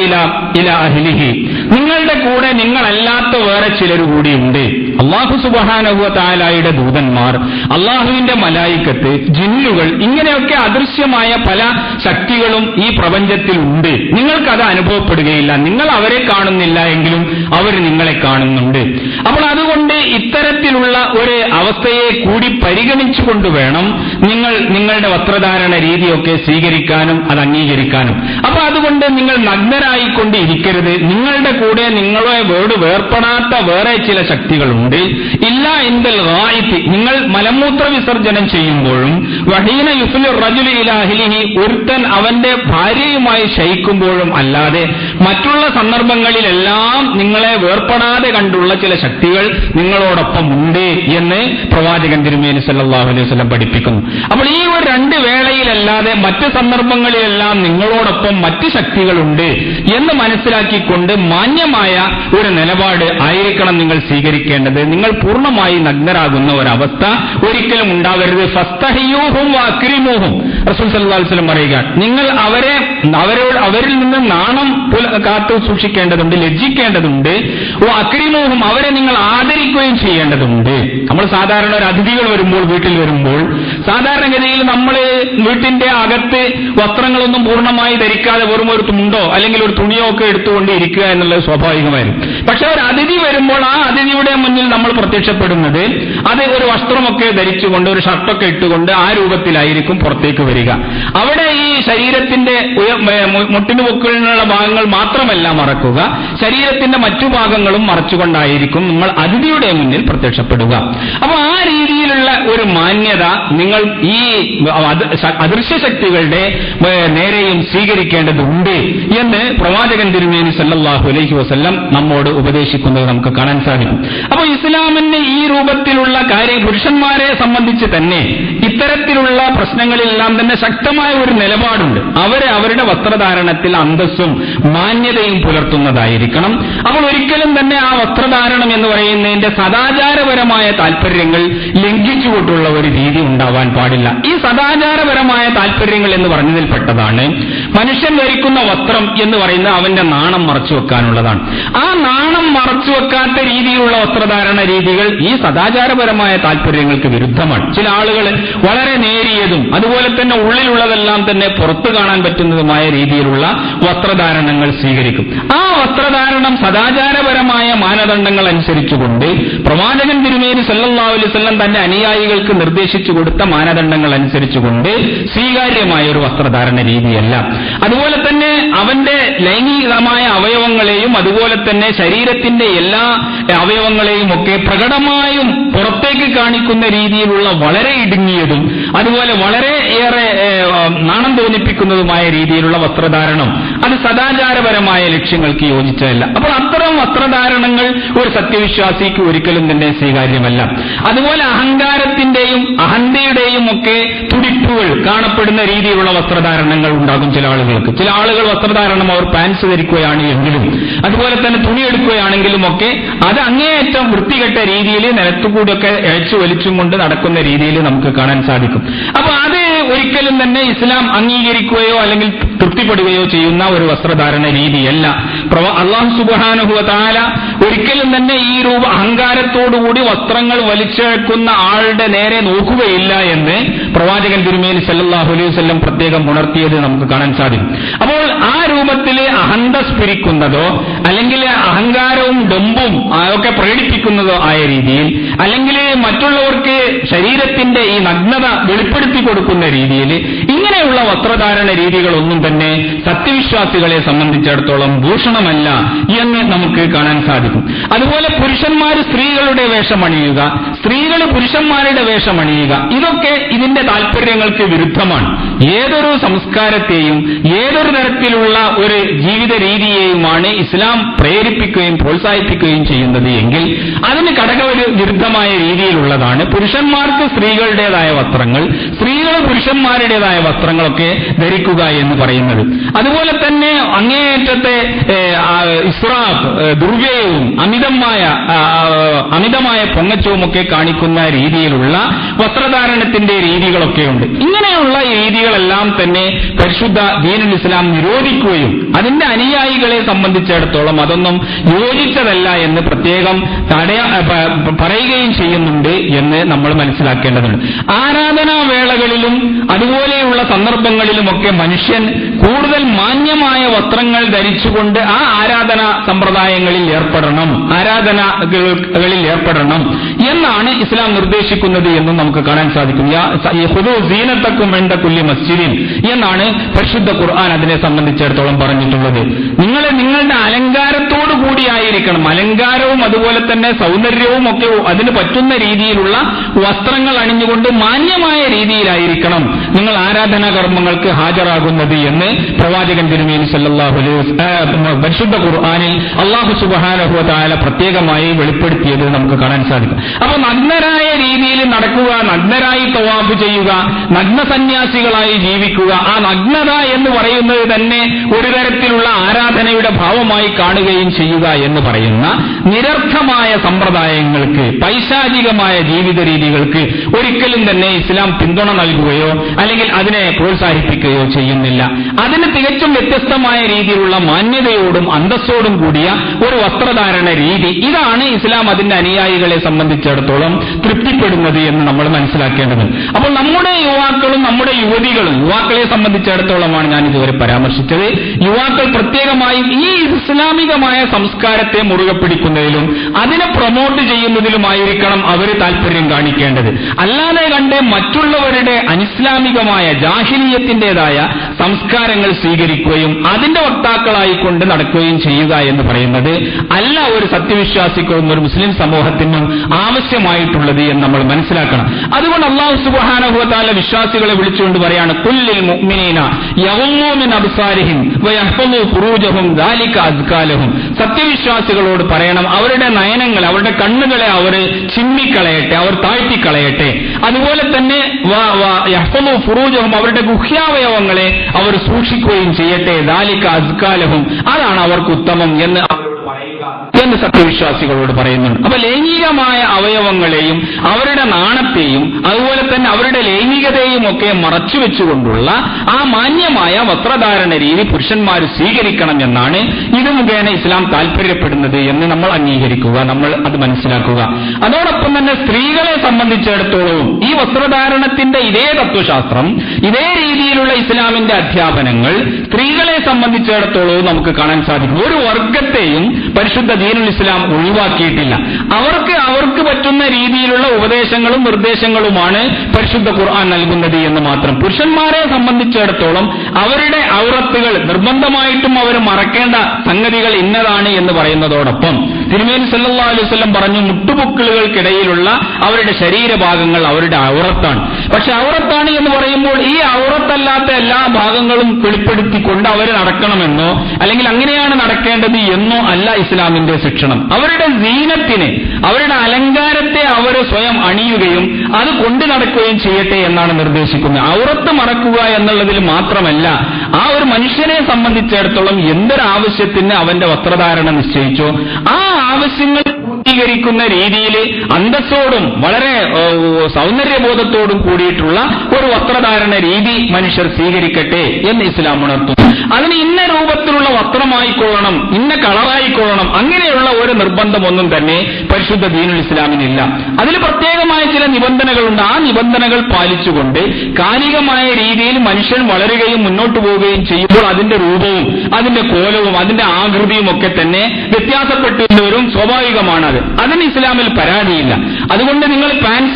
ഇലാ അഹ്ലിഹി, നിങ്ങളുടെ കൂടെ നിങ്ങളല്ലാത്ത വേറെ ചിലർ കൂടിയുണ്ട്. അല്ലാഹു സുബ്ഹാനഹു വ തആലയുടെ ദൂതന്മാർ, അല്ലാഹുവിന്റെ മലായികത്ത്, ജിന്നുകൾ, ഇങ്ങനെയൊക്കെ അദൃശ്യമായ പല ശക്തികളും ഈ പ്രപഞ്ചത്തിൽ ഉണ്ട്. നിങ്ങൾക്കത് അനുഭവപ്പെടുകയില്ല. നിങ്ങൾ അവരെ കാണുന്നില്ല എങ്കിലും അവർ നിങ്ങളെ കാണുന്നുണ്ട്. അപ്പോൾ അതുകൊണ്ട് ഇത്തരത്തിലുള്ള ഒരു അവസ്ഥയെ കൂടി പരിഗണിച്ചുകൊണ്ട് വേണം നിങ്ങൾ നിങ്ങളുടെ വസ്ത്രധാരണ രീതിയൊക്കെ സ്വീകരിക്കാനും അത് അംഗീകരിക്കാനും. അപ്പൊ അതുകൊണ്ട് നിങ്ങൾ നഗ്നരായിക്കൊണ്ട് ഇരിക്കരുത്. നിങ്ങളുടെ കൂടെ നിങ്ങളോട് വേർപ്പെടാത്ത വേറെ ചില ശക്തികളുണ്ട്. ഇല്ല ഇൻദൽ ഗായിത്തി, നിങ്ങൾ മലമൂത്ര വിസർജനം ചെയ്യുമ്പോഴും വഹീന യുഫ്ലി റജുലു ഇലാ അഹ്ലിഹി, ഒരുത്തൻ അവന്റെ ഭാര്യയുമായി ശയിക്കുമ്പോഴും അല്ലാതെ മറ്റുള്ള സന്ദർഭങ്ങളിലെല്ലാം നിങ്ങളെ വേർപ്പെടാതെ കണ്ടുള്ള ചില ശക്തികൾ നിങ്ങളോടൊപ്പം ഉണ്ട് എന്ന് പ്രവാചകൻ തിരുമേനി സല്ലല്ലാഹു അലൈഹി വസല്ലം പഠിപ്പിക്കുന്നു. അപ്പോൾ ഈ ഒരു രണ്ട് വേളയിലല്ലാതെ മറ്റ് സന്ദർഭങ്ങളിലെല്ലാം നിങ്ങളോടൊപ്പം മറ്റ് ശക്തികളുണ്ട് എന്ന് മനസ്സിലാക്കിക്കൊണ്ട് മാന്യമായ ഒരു നിലപാട് ആയിരിക്കണം നിങ്ങൾ സ്വീകരിക്കേണ്ടത്. നിങ്ങൾ പൂർണ്ണമായി നഗ്നരാകുന്ന ഒരവസ്ഥ ഒരിക്കലും ഉണ്ടാവരുത്. ഫസ്തഹിയൂഹും വഅക്രിമൂഹും, റസൂൽ സല്ലല്ലാഹു അലൈഹി വസല്ലം പറയുക, നിങ്ങൾ അവരിൽ നിന്ന് നാണം കാത്തു സൂക്ഷിക്കേണ്ടതുണ്ട്, ലജ്ജിക്കേണ്ടതുണ്ട്. അക്രിമൂഹും, അവരെ നിങ്ങൾ ആദരിക്കുകയും ചെയ്യേണ്ടതുണ്ട്. നമ്മൾ സാധാരണ ഒരു അതിഥികൾ വരുമ്പോൾ, വീട്ടിൽ വരുമ്പോൾ സാധാരണഗതിയിൽ നമ്മൾ വീട്ടിന്റെ അകത്ത് വസ്ത്രങ്ങളൊന്നും പൂർണ്ണമായി ധരിക്കാതെ വെറും ഒരു തുണ്ടോ അല്ലെങ്കിൽ ഒരു തുണിയോ ഒക്കെ എടുത്തുകൊണ്ട് ഇരിക്കുക എന്നുള്ളത് സ്വാഭാവികമായിരുന്നു. പക്ഷെ ഒരു അതിഥി വരുമ്പോൾ ആ അതിഥിയുടെ മുന്നിൽ നമ്മൾ പ്രത്യക്ഷപ്പെടുന്നത് അത് ഒരു വസ്ത്രമൊക്കെ ധരിച്ചുകൊണ്ട് ഒരു ഷർട്ടൊക്കെ ഇട്ടുകൊണ്ട് ആ രൂപത്തിലായിരിക്കും പുറത്തേക്ക് വരിക. അവിടെ ഈ ശരീരത്തിന്റെ മുട്ടിന് പൊക്കിലുള്ള ഭാഗങ്ങൾ മാത്രമല്ല മറക്കുക, ശരീരത്തിന്റെ മറ്റു ഭാഗങ്ങളും മറച്ചുകൊണ്ടായിരിക്കും നമ്മൾ അതിഥിയുടെ മുന്നിൽ മുന്നിൽ പ്രത്യക്ഷപ്പെടുക. അപ്പൊ ആ രീതിയിലുള്ള ഒരു മാന്യത നിങ്ങൾ ഈ അദൃശ്യ ശക്തികളുടെ നേരെയും സ്വീകരിക്കേണ്ടതുണ്ട് എന്ന് പ്രവാചകൻ തിരുമേനി സല്ലല്ലാഹു അലൈഹി വസല്ലം നമ്മോട് ഉപദേശിക്കുന്നത് നമുക്ക് കാണാൻ സാധിക്കും. അപ്പോൾ ഇസ്ലാമിന് ഈ രൂപത്തിലുള്ള പുരുഷന്മാരെ സംബന്ധിച്ച് തന്നെ ഇത്തരത്തിലുള്ള പ്രശ്നങ്ങളിലെല്ലാം തന്നെ ശക്തമായ ഒരു നിലപാടുണ്ട്. അവരുടെ വസ്ത്രധാരണത്തിൽ അന്തസ്സും മാന്യതയും പുലർത്തുന്നതായിരിക്കണം. അപ്പോൾ ഒരിക്കലും തന്നെ ആ വസ്ത്രധാരണം എന്ന് പറയുന്നതിന്റെ സദാചാരപരമായ താല്പര്യങ്ങൾ ലംഘിച്ചുകൊണ്ടുള്ള ഒരു രീതി ഉണ്ടാവാൻ പാടില്ല. ഈ സദാചാരപരമായ താല്പര്യങ്ങൾ എന്ന് പറഞ്ഞതിൽപ്പെട്ടതാണ് മനുഷ്യൻ ധരിക്കുന്ന വസ്ത്രം എന്ന് പറയുന്നത് അവന്റെ നാണം മറച്ചു വെക്കാനുള്ളതാണ്. ആ നാണം മറച്ചു വെക്കാത്ത രീതിയിലുള്ള വസ്ത്രധാരണ രീതികൾ ഈ സദാചാരപരമായ താല്പര്യങ്ങൾക്ക് വിരുദ്ധമാണ്. ചില ആളുകൾ വളരെ നേരിയതും അതുപോലെ തന്നെ ഉള്ളിലുള്ളതെല്ലാം തന്നെ പുറത്തു കാണാൻ പറ്റുന്നതുമായ രീതിയിലുള്ള വസ്ത്രധാരണങ്ങൾ സ്വീകരിക്കും. ആ വസ്ത്രധാരണം സദാചാരപരമായ മാനദണ്ഡങ്ങൾ അനുസരിച്ചുകൊണ്ട് പ്രവാചകൻ തിരുമേനി സല്ലല്ലാഹു അലൈഹി വസല്ലം തന്റെ അനുയായികൾക്ക് നിർദ്ദേശിച്ചു കൊടുത്ത മാനദണ്ഡങ്ങൾ അനുസരിച്ചുകൊണ്ട് സ്വീകാര്യമായ ഒരു വസ്ത്രധാരണ രീതിയല്ല. അതുപോലെ തന്നെ അവന്റെ ലൈംഗികമായ അവയവങ്ങളെയും അതുപോലെ തന്നെ ശരീരത്തിന്റെ എല്ലാ അവയവങ്ങളെയും ഒക്കെ പ്രകടമായും പുറത്തേക്ക് കാണിക്കുന്ന രീതിയിലുള്ള വളരെ ഇടുങ്ങിയതും അതുപോലെ വളരെ ഏറെ നാണം തോന്നിപ്പിക്കുന്നതുമായ രീതിയിലുള്ള വസ്ത്രധാരണം അത് സദാചാരപരമായ ലക്ഷ്യങ്ങൾക്ക് യോജിച്ചതല്ല. അപ്പോൾ അത്തരം വസ്ത്രധാരണങ്ങൾ ഒരു സത്യവിശ്വാസിക്ക് ഒരിക്കലും തന്നെ സ്വീകാര്യമല്ല. അതുപോലെ അഹങ്കാരത്തിന്റെയും അഹന്തയുടെയും ഒക്കെ തുടിപ്പുകൾ കാണപ്പെടുന്ന രീതിയിലുള്ള വസ്ത്രധാരണങ്ങൾ ഉണ്ടാകും ചില ആളുകൾക്ക്. ചില ആളുകൾ വസ്ത്രധാരണം അവർ പാൻസ് ധരിക്കുകയാണ് എങ്കിലും അതുപോലെ തന്നെ തുണിയെടുക്കുകയാണെങ്കിലും ഒക്കെ അത് അങ്ങേയറ്റം വൃത്തികെട്ട രീതിയിൽ നിലത്തുകൂടിയൊക്കെ ഇഴച്ചു വലിച്ചും കൊണ്ട് നടക്കുന്ന രീതിയിൽ നമുക്ക് കാണാൻ സാധിക്കും. അപ്പൊ അത് ഒരിക്കലും തന്നെ ഇസ്ലാം അംഗീകരിക്കുകയോ അല്ലെങ്കിൽ തൃപ്തിപ്പെടുകയോ ചെയ്യുന്ന ഒരു വസ്ത്രധാരണ രീതിയല്ല. അല്ലാഹു സുബ്ഹാനഹു വ തആല ഒരിക്കലും തന്നെ ഈ രൂപ അഹങ്കാരത്തോടുകൂടി വസ്ത്രങ്ങൾ വലിച്ചെടുക്കുന്ന ആളുടെ നേരെ നോക്കുകയില്ല എന്ന് പ്രവാചകൻ തിരുമേനി സല്ലല്ലാഹു അലൈഹി വസല്ലം പ്രത്യേകം ഉണർത്തിയത് നമുക്ക് കാണാൻ സാധിക്കും. അപ്പോൾ ആ രൂപത്തിൽ അഹന്ത സ്ഫുരിക്കുന്നതോ അല്ലെങ്കിൽ അഹങ്കാരവും ഡൊമ്പും ഒക്കെ പ്രകടിപ്പിക്കുന്നതോ ആയ രീതിയിൽ അല്ലെങ്കിൽ മറ്റുള്ളവർക്ക് ശരീരത്തിന്റെ ഈ നഗ്നത വെളിപ്പെടുത്തി കൊടുക്കുന്ന രീതിയിൽ ഇങ്ങനെയുള്ള വസ്ത്രധാരണ രീതികളൊന്നും തന്നെ സത്യവിശ്വാസികളെ സംബന്ധിച്ചിടത്തോളം ഭൂഷണമല്ല എന്ന് നമുക്ക് കാണാൻ സാധിക്കും. അതുപോലെ പുരുഷന്മാർ സ്ത്രീകളുടെ വേഷമണിയുക, സ്ത്രീകൾ പുരുഷന്മാരുടെ വേഷമണിയുക, ഇതൊക്കെ ഇതിന്റെ താല്പര്യങ്ങൾക്ക് വിരുദ്ധമാണ്. ഏതൊരു സംസ്കാരത്തെയും ഏതൊരു തരത്തിലുള്ള ഒരു ജീവിത രീതിയെയുമാണ് ഇസ്ലാം പ്രേരിപ്പിക്കുകയും പ്രോത്സാഹിപ്പിക്കുകയും ചെയ്യുന്നത് എങ്കിൽ അതിന് വിരുദ്ധമായ രീതിയിലുള്ളതാണ് പുരുഷന്മാർക്ക് സ്ത്രീകളുടേതായ വസ്ത്രങ്ങൾ, സ്ത്രീകൾ പുരുഷന്മാരുടേതായ വസ്ത്രങ്ങളൊക്കെ ധരിക്കുക എന്ന് പറയുന്നത്. അതുപോലെ തന്നെ അങ്ങേയറ്റത്തെ ഇസ്രാഫ്, ദുർവ്യയവും അമിതമായ പൊങ്ങച്ചവും ഒക്കെ കാണിക്കുന്ന രീതിയിലുള്ള വസ്ത്രധാരണത്തിന്റെ രീതികളൊക്കെയുണ്ട്. ഇങ്ങനെയുള്ള രീതികളെല്ലാം തന്നെ പരിശുദ്ധ ദീനുൽ ഇസ്ലാം നിരോധിക്കുകയും അതിന്റെ അനുയായികളെ സംബന്ധിച്ചിടത്തോളം അതൊന്നും യോജിച്ചതല്ല എന്ന് പ്രത്യേകം പറയുകയും ചെയ്യുന്നുണ്ട് എന്ന് നമ്മൾ മനസ്സിലാക്കേണ്ടതുണ്ട്. ആരാധനാവേളകളിലും അതുപോലെയുള്ള സന്ദർഭങ്ങളിലുമൊക്കെ മനുഷ്യൻ കൂടുതൽ മാന്യമായ വസ്ത്രങ്ങൾ ധരിച്ചുകൊണ്ട് ആ ആരാധനാ സമ്പ്രദായങ്ങളിൽ ഏർപ്പെടണം, ആരാധനകളിൽ ഏർപ്പെടണം എന്നാണ് ഇസ്ലാം നിർദ്ദേശിക്കുന്നത് എന്നും നമുക്ക് കാണാൻ സാധിക്കും. ഖുദൂ സീനത്തക്കും ഇൻദ കുല്ലി മസ്ജിദിൻ എന്നാണ് പരിശുദ്ധ ഖുർആൻ അതിനെ സംബന്ധിച്ചിടത്തോളം പറഞ്ഞിട്ടുള്ളത്. നിങ്ങളുടെ അലങ്കാരത്തോടു കൂടിയായിരിക്കണം, അലങ്കാരവും അതുപോലെ തന്നെ സൗന്ദര്യവും ഒക്കെ അതിന് പറ്റുന്ന രീതിയിലുള്ള വസ്ത്രങ്ങൾ അണിഞ്ഞുകൊണ്ട് മാന്യമായ രീതിയിലായിരിക്കണം നിങ്ങൾ ആരാധനാ കർമ്മങ്ങൾക്ക് ഹാജരാകുന്നത് എന്ന് പ്രവാചകൻ തിരുമേനി സല്ലല്ലാഹു അലൈഹി വസല്ലം പരിശുദ്ധ ഖുർആനിൽ അല്ലാഹു സുബ്ഹാനഹു വ തആല പ്രത്യേകമായി വെളിപ്പെടുത്തിയത് നമുക്ക് കാണാൻ സാധിക്കും. അപ്പോൾ നഗ്നരായ രീതിയിൽ നടക്കുക, നഗ്നരായി തവാഫ് ചെയ്യുക, നഗ്ന സന്യാസികളായി ജീവിക്കുക, ആ നഗ്നത എന്ന് പറയുന്നത് തന്നെ ഒരു തരത്തിലുള്ള ആരാധനയുടെ ഭാവമായി കാണുകയും ചെയ്യുക എന്ന് പറയുന്ന നിരർത്ഥമായ സമ്പ്രദായങ്ങൾക്ക്, പൈശാചികമായ ജീവിത രീതികൾക്ക് ഒരിക്കലും തന്നെ ഇസ്ലാം പിന്തുണ നൽകുകയോ അല്ലെങ്കിൽ അതിനെ പ്രോത്സാഹിപ്പിക്കുകയോ ചെയ്യുന്നില്ല. അതിന് തികച്ചും വ്യത്യസ്തമായ രീതിയിലുള്ള മാന്യതയോടും അന്തസ്സോടും കൂടിയ ഒരു വസ്ത്രധാരണ രീതി, ഇതാണ് ഇസ്ലാം അതിന്റെ അനുയായികളെ സംബന്ധിച്ചിടത്തോളം തൃപ്തിപ്പെടുന്നത് എന്ന് നമ്മൾ മനസ്സിലാക്കേണ്ടതുണ്ട്. അപ്പോൾ നമ്മുടെ യുവാക്കളും നമ്മുടെ യുവതികളും, യുവാക്കളെ സംബന്ധിച്ചിടത്തോളമാണ് ഞാൻ ഇതുവരെ പരാമർശിച്ചത്, യുവാക്കൾ പ്രത്യേകമായും ഈ ഇസ്ലാമികമായ സംസ്കാരത്തെ മുറുകെ പിടിക്കുന്നതിലും അതിനെ പ്രൊമോട്ട് ചെയ്യുന്നതിലുമായിരിക്കണം അവർ താല്പര്യം കാണിക്കേണ്ടത്. അല്ലാതെ കണ്ട് മറ്റുള്ളവരുടെ അനിസ്ലാമികമായ ജാഹിലിയത്തിന്റേതായ സംസ്കാരങ്ങൾ സ്വീകരിക്കുകയും അതിന്റെ വക്താക്കളായിക്കൊണ്ട് നടക്കുകയും ചെയ്യുക എന്ന് പറയുന്നത് അല്ല ഒരു സത്യവിശ്വാസിക്കും ഒരു മുസ്ലിം സമൂഹത്തിനും ആവശ്യമായിട്ടുള്ളത് എന്ന് നമ്മൾ മനസ്സിലാക്കണം. അതുകൊണ്ട് അല്ലാഹു സുബ്ഹാനഹു വ തആല വിശ്വാസികളെ വിളിച്ചുകൊണ്ട് പറയാണ്, ഖുല്ലിൽ മുഅ്മിനീന യഗ്ളൂ മിൻ അബ്സാരിഹിം വയഹ്ഫളൂ ഫുറൂജഹും ദാലിക അസ്കാ ലഹും. സത്യവിശ്വാസികളോട് പറയണം, അവരുടെ നയനങ്ങൾ, അവരുടെ കണ്ണുകളെ അവർ ചിമ്മിക്കളയട്ടെ, അവർ താഴ്ത്തിക്കളയട്ടെ. അതുപോലെ തന്നെ യഹ്ഫളൂ ഫുറൂജഹും, അവരുടെ ഗുഹ്യാവയവങ്ങളെ അവർ സൂക്ഷിക്കുകയും ചെയ്യട്ടെ. ദാലിക അസ്കാ ലഹും, അതാണ് അവർക്ക് ഉത്തമം എന്ന് സത്യവിശ്വാസികളോട് പറയുന്നുണ്ട്. അപ്പൊ ലൈംഗികമായ അവയവങ്ങളെയും അവരുടെ നാണത്തെയും അതുപോലെ തന്നെ അവരുടെ ലൈംഗികതയും ഒക്കെ മറച്ചുവെച്ചുകൊണ്ടുള്ള ആ മാന്യമായ വസ്ത്രധാരണ രീതി പുരുഷന്മാർ സ്വീകരിക്കണം എന്നാണ് ഇത് മുഖേന ഇസ്ലാം താല്പര്യപ്പെടുന്നത് എന്ന് നമ്മൾ അംഗീകരിക്കുക, നമ്മൾ അത് മനസ്സിലാക്കുക. അതോടൊപ്പം തന്നെ സ്ത്രീകളെ സംബന്ധിച്ചിടത്തോളം ഈ വസ്ത്രധാരണത്തിന്റെ ഇതേ തത്വശാസ്ത്രം, ഇതേ രീതിയിലുള്ള ഇസ്ലാമിന്റെ അധ്യാപനങ്ങൾ സ്ത്രീകളെ സംബന്ധിച്ചിടത്തോളവും നമുക്ക് കാണാൻ സാധിക്കും. ഒരു വർഗത്തെയും പരിശുദ്ധ ദീനുൽ ഇസ്ലാം ഒഴിവാക്കിയിട്ടില്ല. അവർക്ക് പറ്റുന്ന രീതിയിലുള്ള ഉപദേശങ്ങളും നിർദ്ദേശങ്ങളുമാണ് പരിശുദ്ധ ഖുർആൻ നൽകുന്നത് എന്ന് മാത്രം. പുരുഷന്മാരെ സംബന്ധിച്ചിടത്തോളം അവരുടെ ഔറത്തുകൾ നിർബന്ധമായിട്ടും അവർ മറക്കേണ്ട സംഗതികൾ ഇന്നതാണ് എന്ന് പറയുന്നതോടൊപ്പം തിരുമേനി സല്ലല്ലാഹു അലൈഹി വസല്ലം പറഞ്ഞു, മുട്ടുപൊക്കിളുകൾക്കിടയിലുള്ള അവരുടെ ശരീരഭാഗങ്ങൾ അവരുടെ ഔറത്താണ്. പക്ഷെ ഔറത്താണ് എന്ന് പറയുമ്പോൾ ഈ ഔറത്തല്ലാത്ത എല്ലാ ഭാഗങ്ങളും വെളിപ്പെടുത്തിക്കൊണ്ട് അവർ നടക്കണമെന്നോ അല്ലെങ്കിൽ അങ്ങനെയാണ് നടക്കേണ്ടത് എന്നോ അല്ല ഇസ്ലാമിന്റെ ശിക്ഷണം. അവരുടെ സീനത്തിനെ, അവരുടെ അലങ്കാരത്തെ അവർ സ്വയം അണിയുകയും അത് കൊണ്ടു നടക്കുകയും ചെയ്യട്ടെ എന്നാണ് നിർദ്ദേശിക്കുന്നത്. ഔറത്ത് മറക്കുക എന്നുള്ളതിൽ മാത്രമല്ല, ആ ഒരു മനുഷ്യനെ സംബന്ധിച്ചിടത്തോളം എന്തൊരാവശ്യത്തിന് അവന്റെ വസ്ത്രധാരണം നിശ്ചയിച്ചോ ആ ആവശ്യങ്ങൾ പൂർത്തീകരിക്കുന്ന രീതിയിൽ അന്തസ്സോടും വളരെ സൗന്ദര്യബോധത്തോടും കൂടിയിട്ടുള്ള ഒരു വസ്ത്രധാരണ രീതി മനുഷ്യർ സ്വീകരിക്കട്ടെ എന്ന് ഇസ്ലാം ഉണർത്തുന്നു. അതിന് ഇന്ന രൂപത്തിലുള്ള വസ്ത്രമായിക്കൊള്ളണം, ഇന്ന കളറായിക്കൊള്ളണം, അങ്ങനെയുള്ള ഒരു നിർബന്ധമൊന്നും തന്നെ പരിശുദ്ധ ദീനുൽ ഇസ്ലാമിനില്ല. അതിൽ പ്രത്യേകമായ ചില നിബന്ധനകളുണ്ട്. ആ നിബന്ധനകൾ പാലിച്ചുകൊണ്ട് കാലികമായ രീതിയിൽ മനുഷ്യൻ വളരുകയും മുന്നോട്ട് പോവുകയും ചെയ്യുമ്പോൾ അതിന്റെ രൂപവും അതിന്റെ കോലവും അതിന്റെ ആകൃതിയും ഒക്കെ തന്നെ വ്യത്യാസപ്പെട്ടവരും സ്വാഭാവികമാണത്. അതിന് ഇസ്ലാമിൽ പരാതിയില്ല. അതുകൊണ്ട് നിങ്ങൾ പാൻസ്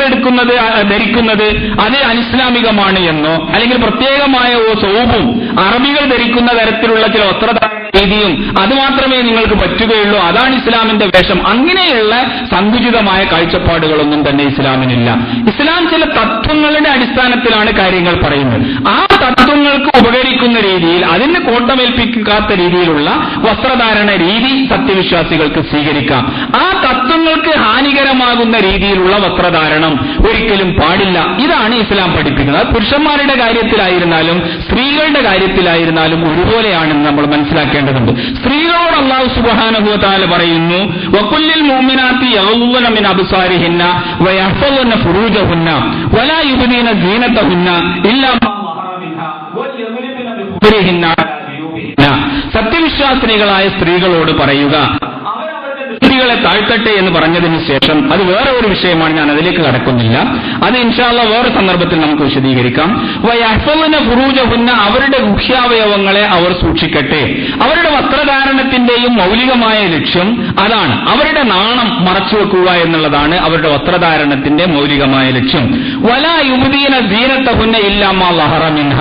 ധരിക്കുന്നത് അത് അനിസ്ലാമികമാണ് എന്നോ അല്ലെങ്കിൽ പ്രത്യേകമായ സൗബും അറബികൾ ധരിക്കുന്ന തരത്തിലുള്ള ചില വസ്ത്രധാരണ രീതിയും അതുമാത്രമേ നിങ്ങൾക്ക് പറ്റുകയുള്ളൂ, അതാണ് ഇസ്ലാമിന്റെ വേഷം, അങ്ങനെയുള്ള സങ്കുചിതമായ കാഴ്ചപ്പാടുകളൊന്നും തന്നെ ഇസ്ലാമിനില്ല. ഇസ്ലാം ചില തത്വങ്ങളുടെ അടിസ്ഥാനത്തിലാണ് കാര്യങ്ങൾ പറയുന്നത്. ആ തത്വങ്ങൾക്ക് ഉപകരിക്കുന്ന രീതിയിൽ, അതിന് കോട്ടമേൽപ്പിക്കാത്ത രീതിയിലുള്ള വസ്ത്രധാരണ രീതി സത്യവിശ്വാസികൾക്ക് സ്വീകരിക്കാം. ആ തത്വങ്ങൾക്ക് ഹാനികരമാകുന്ന രീതിയിലുള്ള വസ്ത്രധാരണം ഒരിക്കലും പാടില്ല. ഇതാണ് ഇസ്ലാം പഠിപ്പിക്കുന്നത്. അത് പുരുഷന്മാരുടെ കാര്യത്തിലായിരുന്നാലും സ്ത്രീകളുടെ കാര്യത്തിലായിരുന്നാലും ഒരുപോലെയാണെന്ന് നമ്മൾ മനസ്സിലാക്കേണ്ടതുണ്ട്. സ്ത്രീകളോട് അല്ലാഹു സുബ്ഹാനഹു വ തആല പറയുന്നു, വഖുല്ലിൽ മുഅ്മിനാത്തി യഗ്ളുന മിൻ അബ്സാരിഹിന്ന വയഹ്ഫളുന ഫുറൂജഹുന്ന വലാ യുബ്ദീന സീനതഹുന്ന ഇല്ലാ മാ ളഹറ മിൻഹാ വയദ്രിബന ബിഖുമരിഹിന്ന അലാ ജുയൂബിഹിന്ന. സത്യവിശ്വാസിനികളായ സ്ത്രീകളോട് പറയുക, സ്ത്രീകളെ താഴ്ത്തട്ടെ എന്ന് പറഞ്ഞതിന് ശേഷം അത് വേറെ ഒരു വിഷയമാണ്, ഞാൻ അതിലേക്ക് കടക്കുന്നില്ല. അത് ഇൻഷാ അല്ലാഹ് വേറെ സന്ദർഭത്തിൽ നമുക്ക് വിശദീകരിക്കാം. വയഹ്ഫളുന ഫുറൂജഹുന്ന, അവരുടെ ഗുഹ്യാവയവങ്ങളെ അവർ സൂക്ഷിക്കട്ടെ. അവരുടെ വസ്ത്രധാരണത്തിന്റെയും മൗലികമായ ലക്ഷ്യം അതാണ്. അവരുടെ നാണം മറച്ചുവെക്കുക എന്നുള്ളതാണ് അവരുടെ വസ്ത്രധാരണത്തിന്റെ മൗലികമായ ലക്ഷ്യം. വലാ യുബ്ദീന സീനതഹുന്ന ഇല്ലാ മാ ളഹറ മിൻഹ,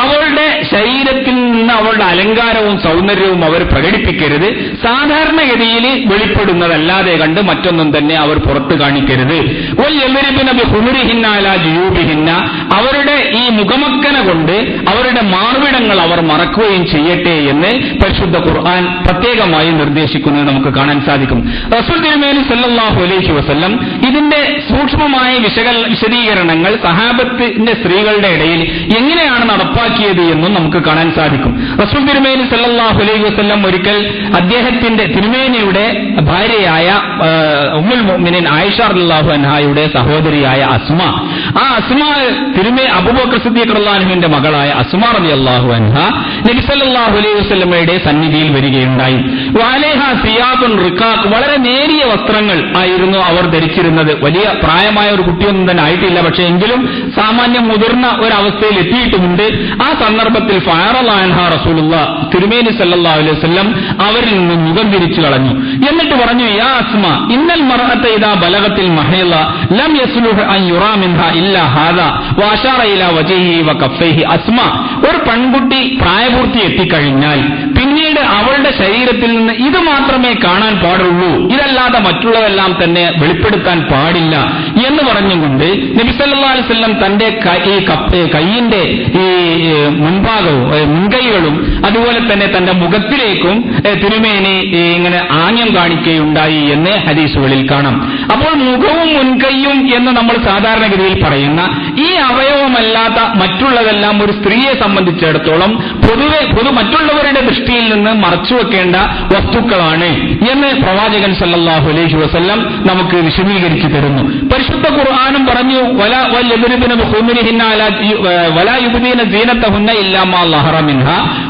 അവരുടെ ശരീരത്തിൽ നിന്ന് അവരുടെ അലങ്കാരവും സൗന്ദര്യവും അവർ പ്രകടിപ്പിക്കരുത്. സാധാരണഗതിയിൽ വെളിപ്പെടുന്നതല്ലാതെ കണ്ട് മറ്റൊന്നും തന്നെ അവർ പുറത്തു കാണിക്കരുത്. വയദ്രിബന ബിഖുമരിഹിന്ന അലാ ജുയൂബിഹിന്ന, അവരുടെ ഈ മുഖമക്കന കൊണ്ട് അവരുടെ മാർവിടങ്ങൾ അവർ മറക്കുകയും ചെയ്യട്ടെ എന്ന് പരിശുദ്ധ ഖുർആൻ പ്രത്യേകമായി നിർദ്ദേശിക്കുന്നത് നമുക്ക് കാണാൻ സാധിക്കും. റസൂൽ തിരുമേനി സല്ലല്ലാഹു അലൈഹി വസല്ലം ഇതിന്റെ സൂക്ഷ്മമായ വിശദീകരണങ്ങൾ സഹാബത്തിന്റെ സ്ത്രീകളുടെ ഇടയിൽ എങ്ങനെയാണ് നടപ്പാക്കിയത് എന്നും നമുക്ക് കാണാൻ സാധിക്കും. റസൂൽ തിരുമേനി സല്ലല്ലാഹു അലൈഹി വസല്ലം ഒരിക്കൽ അദ്ദേഹത്തിന്റെ തിരുമേനിയുടെ ഭാര്യയായ ഉമ്മുൽ മുഅ്മിനീൻ ആയിഷ റളിയല്ലാഹു അൻഹായുടെ സഹോദരിയായ അസ്മ, ആ അസ്മ അബൂബക്കർ സിദ്ദീഖ് റളിയല്ലാഹു അൻഹുവിന്റെ മകളായ അസ്മ റളിയല്ലാഹു അൻഹ നബി സല്ലല്ലാഹു അലൈഹി വസല്ലമയുടെ സന്നിധിയിൽ വരികയുണ്ടായി. വഅലൈഹാ സിയാബുൻ റിഖാഖ്, വളരെ നേരിയ വസ്ത്രങ്ങൾ ആയിരുന്നു അവർ ധരിച്ചിരുന്നത്. വലിയ പ്രായമായ ഒരു കുട്ടിയൊന്നും തന്നെ ആയിട്ടില്ല, പക്ഷേ എങ്കിലും സാമാന്യം മുതിർന്ന ഒരവസ്ഥയിൽ എത്തിയിട്ടുമുണ്ട്. ആ സന്ദർഭത്തിൽ ഫഅറള അൻഹാ റസൂലുള്ളാഹ് തിരുമേനി സല്ലല്ലാഹു അലൈഹി വസല്ലം അവരിൽ നിന്ന് മുഖം തിരിച്ചു കളഞ്ഞു. എന്നിട്ട് പറഞ്ഞു, യാ അസ്മ ഇന്നൽ മർഅത ഇദാ ബലഗത്തിൽ മഹീള ലം യസ്ലുഹ് അൻ യുറാ മിൻഹാ ഇല്ലാ ഹാദാ വഅശാറ ഇലാ വജ്ഹിഹി വകഫൈഹി. അസ്മ, ഒരു പെൺകുട്ടി പ്രായപൂർത്തി എത്തിക്കഴിഞ്ഞാൽ പിന്നീട് അവളുടെ ശരീരത്തിൽ നിന്ന് ഇത് മാത്രമേ കാണാൻ പാടുള്ളൂ, ഇതല്ലാതെ മറ്റുള്ളതെല്ലാം തന്നെ വെളിപ്പെടുത്താൻ പാടില്ല എന്ന് പറഞ്ഞുകൊണ്ട് നബി സല്ലല്ലാഹു അലൈഹി വസല്ലം തന്റെ കൈയിന്റെ ഈ മുൻകൈകളും അതുപോലെ തന്നെ തന്റെ മുഖത്തിലേക്കും തിരുമേനി ഇങ്ങനെ ആംഗ്യം കാണിക്കുകയുണ്ടായി എന്ന് ഹദീസുകളിൽ കാണാം. അപ്പോൾ മുഖവും മുൻകൈയും എന്ന് നമ്മൾ സാധാരണഗതിയിൽ പറയുന്ന ഈ അവയവമല്ലാത്ത മറ്റുള്ളതെല്ലാം ഒരു സ്ത്രീയെ സംബന്ധിച്ചിടത്തോളം പൊതുവെ മറ്റുള്ളവരുടെ ദൃഷ്ടിയിൽ നിന്ന് മറച്ചുവെക്കേണ്ട വസ്തുക്കളാണ് എന്ന് പ്രവാചകൻ സല്ലല്ലാഹു അലൈഹി വസല്ലം നമുക്ക് വിശദീകരിച്ചു തരുന്നു. പരിശുദ്ധ ഖുർആനും പറഞ്ഞു,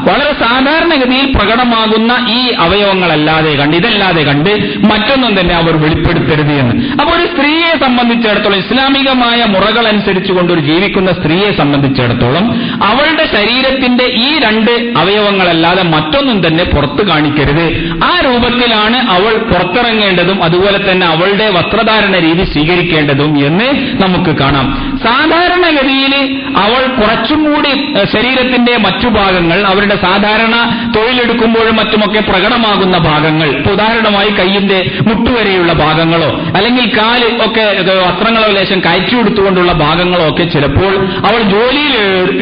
വളരെ സാധാരണഗതിയിൽ പ്രകടമാകുന്ന ഈ അവയവങ്ങളല്ലാതെ ഇതല്ലാതെ കണ്ട് മറ്റൊന്നും തന്നെ അവർ വെളിപ്പെടുത്തരുത് എന്ന്. അപ്പോൾ ഒരു സ്ത്രീയെ സംബന്ധിച്ചിടത്തോളം, ഇസ്ലാമികമായ മുറകൾ അനുസരിച്ചുകൊണ്ട് ഒരു ജീവിക്കുന്ന സ്ത്രീയെ സംബന്ധിച്ചിടത്തോളം അവളുടെ ശരീരത്തിന്റെ ഈ രണ്ട് അവയവങ്ങളല്ലാതെ മറ്റൊന്നും തന്നെ പുറത്തു കാണിക്കരുത്. ആ രൂപത്തിലാണ് അവൾ പുറത്തിറങ്ങേണ്ടതും അതുപോലെ തന്നെ അവളുടെ വസ്ത്രധാരണ രീതി സ്വീകരിക്കേണ്ടതും എന്ന് നമുക്ക് കാണാം. സാധാരണഗതിയിൽ അവൾ കുറച്ചും കൂടി ശരീരത്തിന്റെ മറ്റു ഭാഗങ്ങൾ, അവരുടെ സാധാരണ തൊഴിലെടുക്കുമ്പോഴും മറ്റുമൊക്കെ പ്രകടമാകുന്ന ഭാഗങ്ങൾ, ഉദാഹരണമായി കൈയിന്റെ മുട്ടുവരെയുള്ള ഭാഗങ്ങളോ അല്ലെങ്കിൽ കാല് ഒക്കെ വസ്ത്രങ്ങളോ ലേശം കയറ്റി കൊടുത്തുകൊണ്ടുള്ള ഭാഗങ്ങളോ ഒക്കെ ചിലപ്പോൾ അവൾ ജോലിയിൽ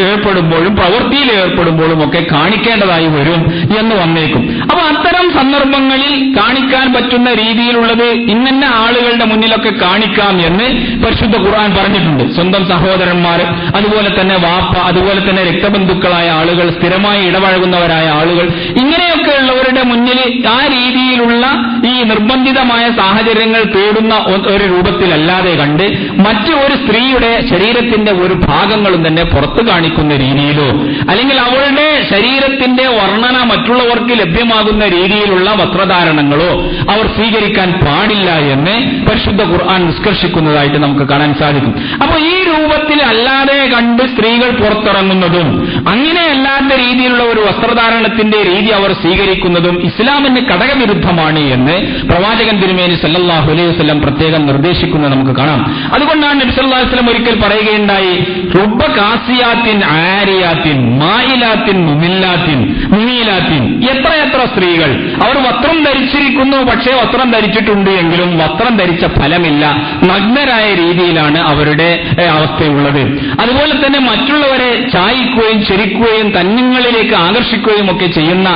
ഏർപ്പെടുമ്പോഴും പ്രവൃത്തിയിൽ ഏർപ്പെടുമ്പോഴും ഒക്കെ കാണിക്കേണ്ടതായി വരും എന്ന് വന്നേക്കും. അപ്പൊ അത്തരം സന്ദർഭങ്ങളിൽ കാണിക്കാൻ പറ്റുന്ന രീതിയിലുള്ളത് ഇന്ന ആളുകളുടെ മുന്നിലൊക്കെ കാണിക്കാം എന്ന് പരിശുദ്ധ ഖുർആൻ പറഞ്ഞിട്ടുണ്ട്. സ്വന്തം സഹോദരന്മാർ, അതുപോലെ തന്നെ വാപ്പ, അതുപോലെ തന്നെ രക്തബന്ധുക്കളായ ആളുകൾ, സ്ഥിരമായി ഇടപഴകുന്നവരായ ആളുകൾ, ഇങ്ങനെയൊക്കെയുള്ളവരുടെ മുന്നിൽ ആ രീതിയിലുള്ള ഈ നിർബന്ധിതമായ സാഹചര്യങ്ങൾ തേടുന്ന ഒരു രൂപത്തിലല്ലാതെ കണ്ട് മറ്റു ഒരു സ്ത്രീയുടെ ശരീരത്തിന്റെ ഒരു ഭാഗങ്ങളും തന്നെ പുറത്തു കാണിക്കുന്ന രീതിയിലോ അല്ലെങ്കിൽ അവളുടെ ശരീരത്തിന്റെ വർണ്ണന മറ്റുള്ളവർക്ക് ലഭ്യമാകുന്ന രീതിയിലുള്ള വസ്ത്രധാരണങ്ങളോ അവർ സ്വീകരിക്കാൻ പാടില്ല എന്ന് പരിശുദ്ധ ഖുർആൻ നിഷ്കർഷിക്കുന്നതായിട്ട് നമുക്ക് കാണാൻ സാധിക്കും. അപ്പോൾ ഈ രൂപത്തിൽ അല്ലാതെ കണ്ട് സ്ത്രീകൾ പുറത്തിറങ്ങുന്നതും അങ്ങനെയല്ലാത്ത രീതിയിലുള്ള ഒരു വസ്ത്രധാരണത്തിന്റെ രീതി അവർ സ്വീകരിക്കുന്നതും ഇസ്ലാമിന് കടകവിരുദ്ധമാണ് എന്ന് പ്രവാചകൻ തിരുമേനി സല്ലല്ലാഹു അലൈഹി വസല്ലം പ്രത്യേകം നിർദ്ദേശിക്കുന്നത് നമുക്ക് കാണാം. അതുകൊണ്ടാണ് നബി സല്ലല്ലാഹു അലൈഹി വസല്ലം ഒരിക്കൽ പറയുകയുണ്ടായി, റുബ്ബ കാസിയാത്തിൻ ആരിയാത്തിൻ മായിലാത്തിൻ മുമീലാത്തിൻ. എത്രയെത്ര സ്ത്രീകൾ അവർ വസ്ത്രം ധരിച്ചിരിക്കുന്നു, പക്ഷേ വസ്ത്രം ധരിച്ചിട്ടുണ്ട് എങ്കിലും വസ്ത്രം ധരിച്ച ഫലമില്ല, നഗ്നരായ രീതിയിലാണ് അവരുടെ അവസ്ഥയുള്ളത്. അതുപോലെ തന്നെ മറ്റുള്ളവരെ ചായ്ക്കുകയും ചെരിക്കുകയും തന്നിങ്ങളിലേക്ക് ആകർഷിക്കുകയും ഒക്കെ ചെയ്യുന്ന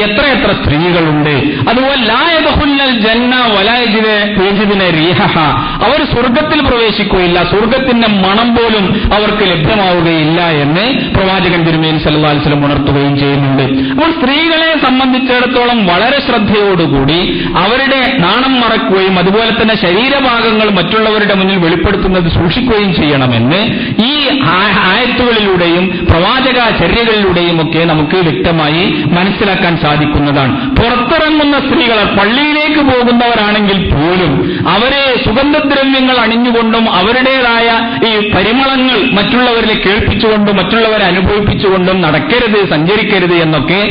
എത്രയെത്ര സ്ത്രീകളുണ്ട്. അതുപോലെ ലാ യദ്ഖുലുൽ ജന്ന വലാ യജിദുന റീഹഹ, അവർ സ്വർഗത്തിൽ പ്രവേശിക്കുകയില്ല, സ്വർഗത്തിന്റെ മണം പോലും അവർക്ക് ലഭ്യമാവുകയില്ല എന്ന് പ്രവാചകൻ തിരുമേനി സല്ലല്ലാഹു അലൈഹി വസല്ലം ഉണർത്തുകയും ചെയ്യുന്നുണ്ട്. അപ്പോൾ സ്ത്രീകളെ സംബന്ധിച്ചിടത്തോളം വളരെ ശ്രദ്ധയോടുകൂടി അവരുടെ നാണം മറക്കുകയും അതുപോലെ തന്നെ ശരീരഭാഗങ്ങൾ മറ്റുള്ളവരുടെ മുന്നിൽ വെളിപ്പെടുത്തുന്നത് സൂക്ഷിക്കുകയും ചെയ്യണമെന്ന് ഈ ആയത്തുകളിലൂടെയും പ്രവാചക ചര്യകളിലൂടെയും ഒക്കെ നമുക്ക് വ്യക്തമായി മനസ്സിലാക്കാൻ സാധിക്കുന്നതാണ്. പുറത്തിറങ്ങുന്ന സ്ത്രീകൾ പള്ളിയിലേക്ക് പോകുന്നവരാണെങ്കിൽ പോലും അവരെ സുഗന്ധദ്രവ്യങ്ങൾ അണിഞ്ഞുകൊണ്ടും അവരുടേതായ ഈ പരിമളങ്ങൾ മറ്റുള്ളവരെ കേൾപ്പിച്ചുകൊണ്ടും മറ്റുള്ളവരെ അനുഭവിപ്പിച്ചുകൊണ്ടും നടക്കരുത്, സഞ്ചരിക്കരുത് എന്നൊക്കെ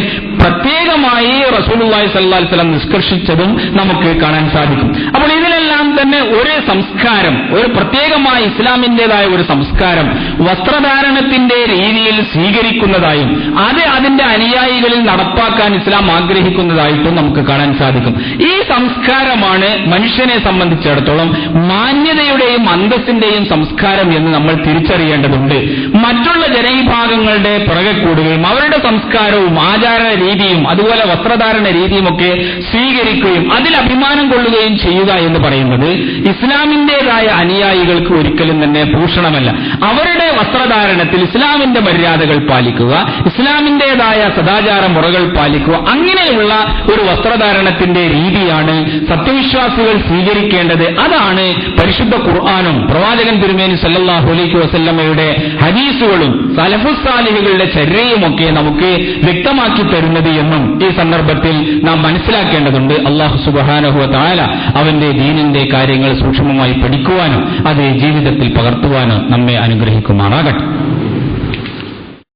പ്രത്യേകമായി റസൂലുള്ളാഹി സ്വല്ലല്ലാഹു അലൈഹി വസല്ലം നിഷ്കർഷിച്ചതും നമുക്ക് കാണാൻ സാധിക്കും. അപ്പോൾ ഇതിലെല്ലാം തന്നെ ഒരു സംസ്കാരം, ഒരു പ്രത്യേകമായ ഇസ്ലാമിന്റേതായ ഒരു സംസ്കാരം വസ്ത്രധാരണത്തിന്റെ രീതിയിൽ സ്വീകരിക്കുന്നതായും അത് അതിന്റെ അനുയായികളിൽ നടപ്പാക്കാൻ ഇസ്ലാം ആഗ്രഹിക്കുന്നതായിട്ടും നമുക്ക് കാണാൻ സാധിക്കും. ഈ സംസ്കാരമാണ് മനുഷ്യനെ സംബന്ധിച്ചിടത്തോളം മാന്യതയുടെയും അന്തസ്സിന്റെയും സംസ്കാരം എന്ന് നമ്മൾ തിരിച്ചറിയേണ്ടതുണ്ട്. മറ്റുള്ള ജനവിഭാഗങ്ങളുടെ പുറകെ കൂടുകയും അവരുടെ സംസ്കാരവും ആചാര രീതിയും അതുപോലെ വസ്ത്രധാരണ രീതിയും ഒക്കെ സ്വീകരിക്കുകയും അതിൽ അഭിമാനം കൊള്ളുകയും ചെയ്യുക എന്ന് പറയുന്നത് ഇസ്ലാമിന്റേതായ അനുയായികൾക്ക് ഒരിക്കലും തന്നെ ഭൂഷണമല്ല. അവരുടെ വസ്ത്രധാരണത്തിൽ ഇസ്ലാമിന്റെ മര്യാദകൾ പാലിക്കുക, ഇസ്ലാമിന്റേതായ സദാചാര മുറകൾ പാലിക്കുക, അങ്ങനെയുള്ള ഒരു വസ്ത്രധാരണത്തിന്റെ രീതിയാണ് സത്യവിശ്വാസികൾ സ്വീകരിക്കേണ്ടത്. അതാണ് പരിശുദ്ധ ഖുർആനും പ്രവാചകൻ തിരുമേനി സല്ലല്ലാഹു അലൈഹി വസല്ലമയുടെ ഹദീസുകളും സലഫുസ് സാലിഹുകളുടെ ചര്യയുമൊക്കെ നമുക്ക് വ്യക്തമാക്കി തരുന്നത് എന്നും ഈ സന്ദർഭത്തിൽ നാം മനസ്സിലാക്കേണ്ടതുണ്ട്. അല്ലാഹു സുബ്ഹാനഹു വ തആല അവന്റെ ദീനിന്റെ കാര്യങ്ങൾ സൂക്ഷ്മമായി പഠിക്കുവാനും അത് ജീവിതത്തിൽ പകർത്തുവാനും നമ്മെ അനുഗ്രഹിക്കുമാറാകട്ടെ.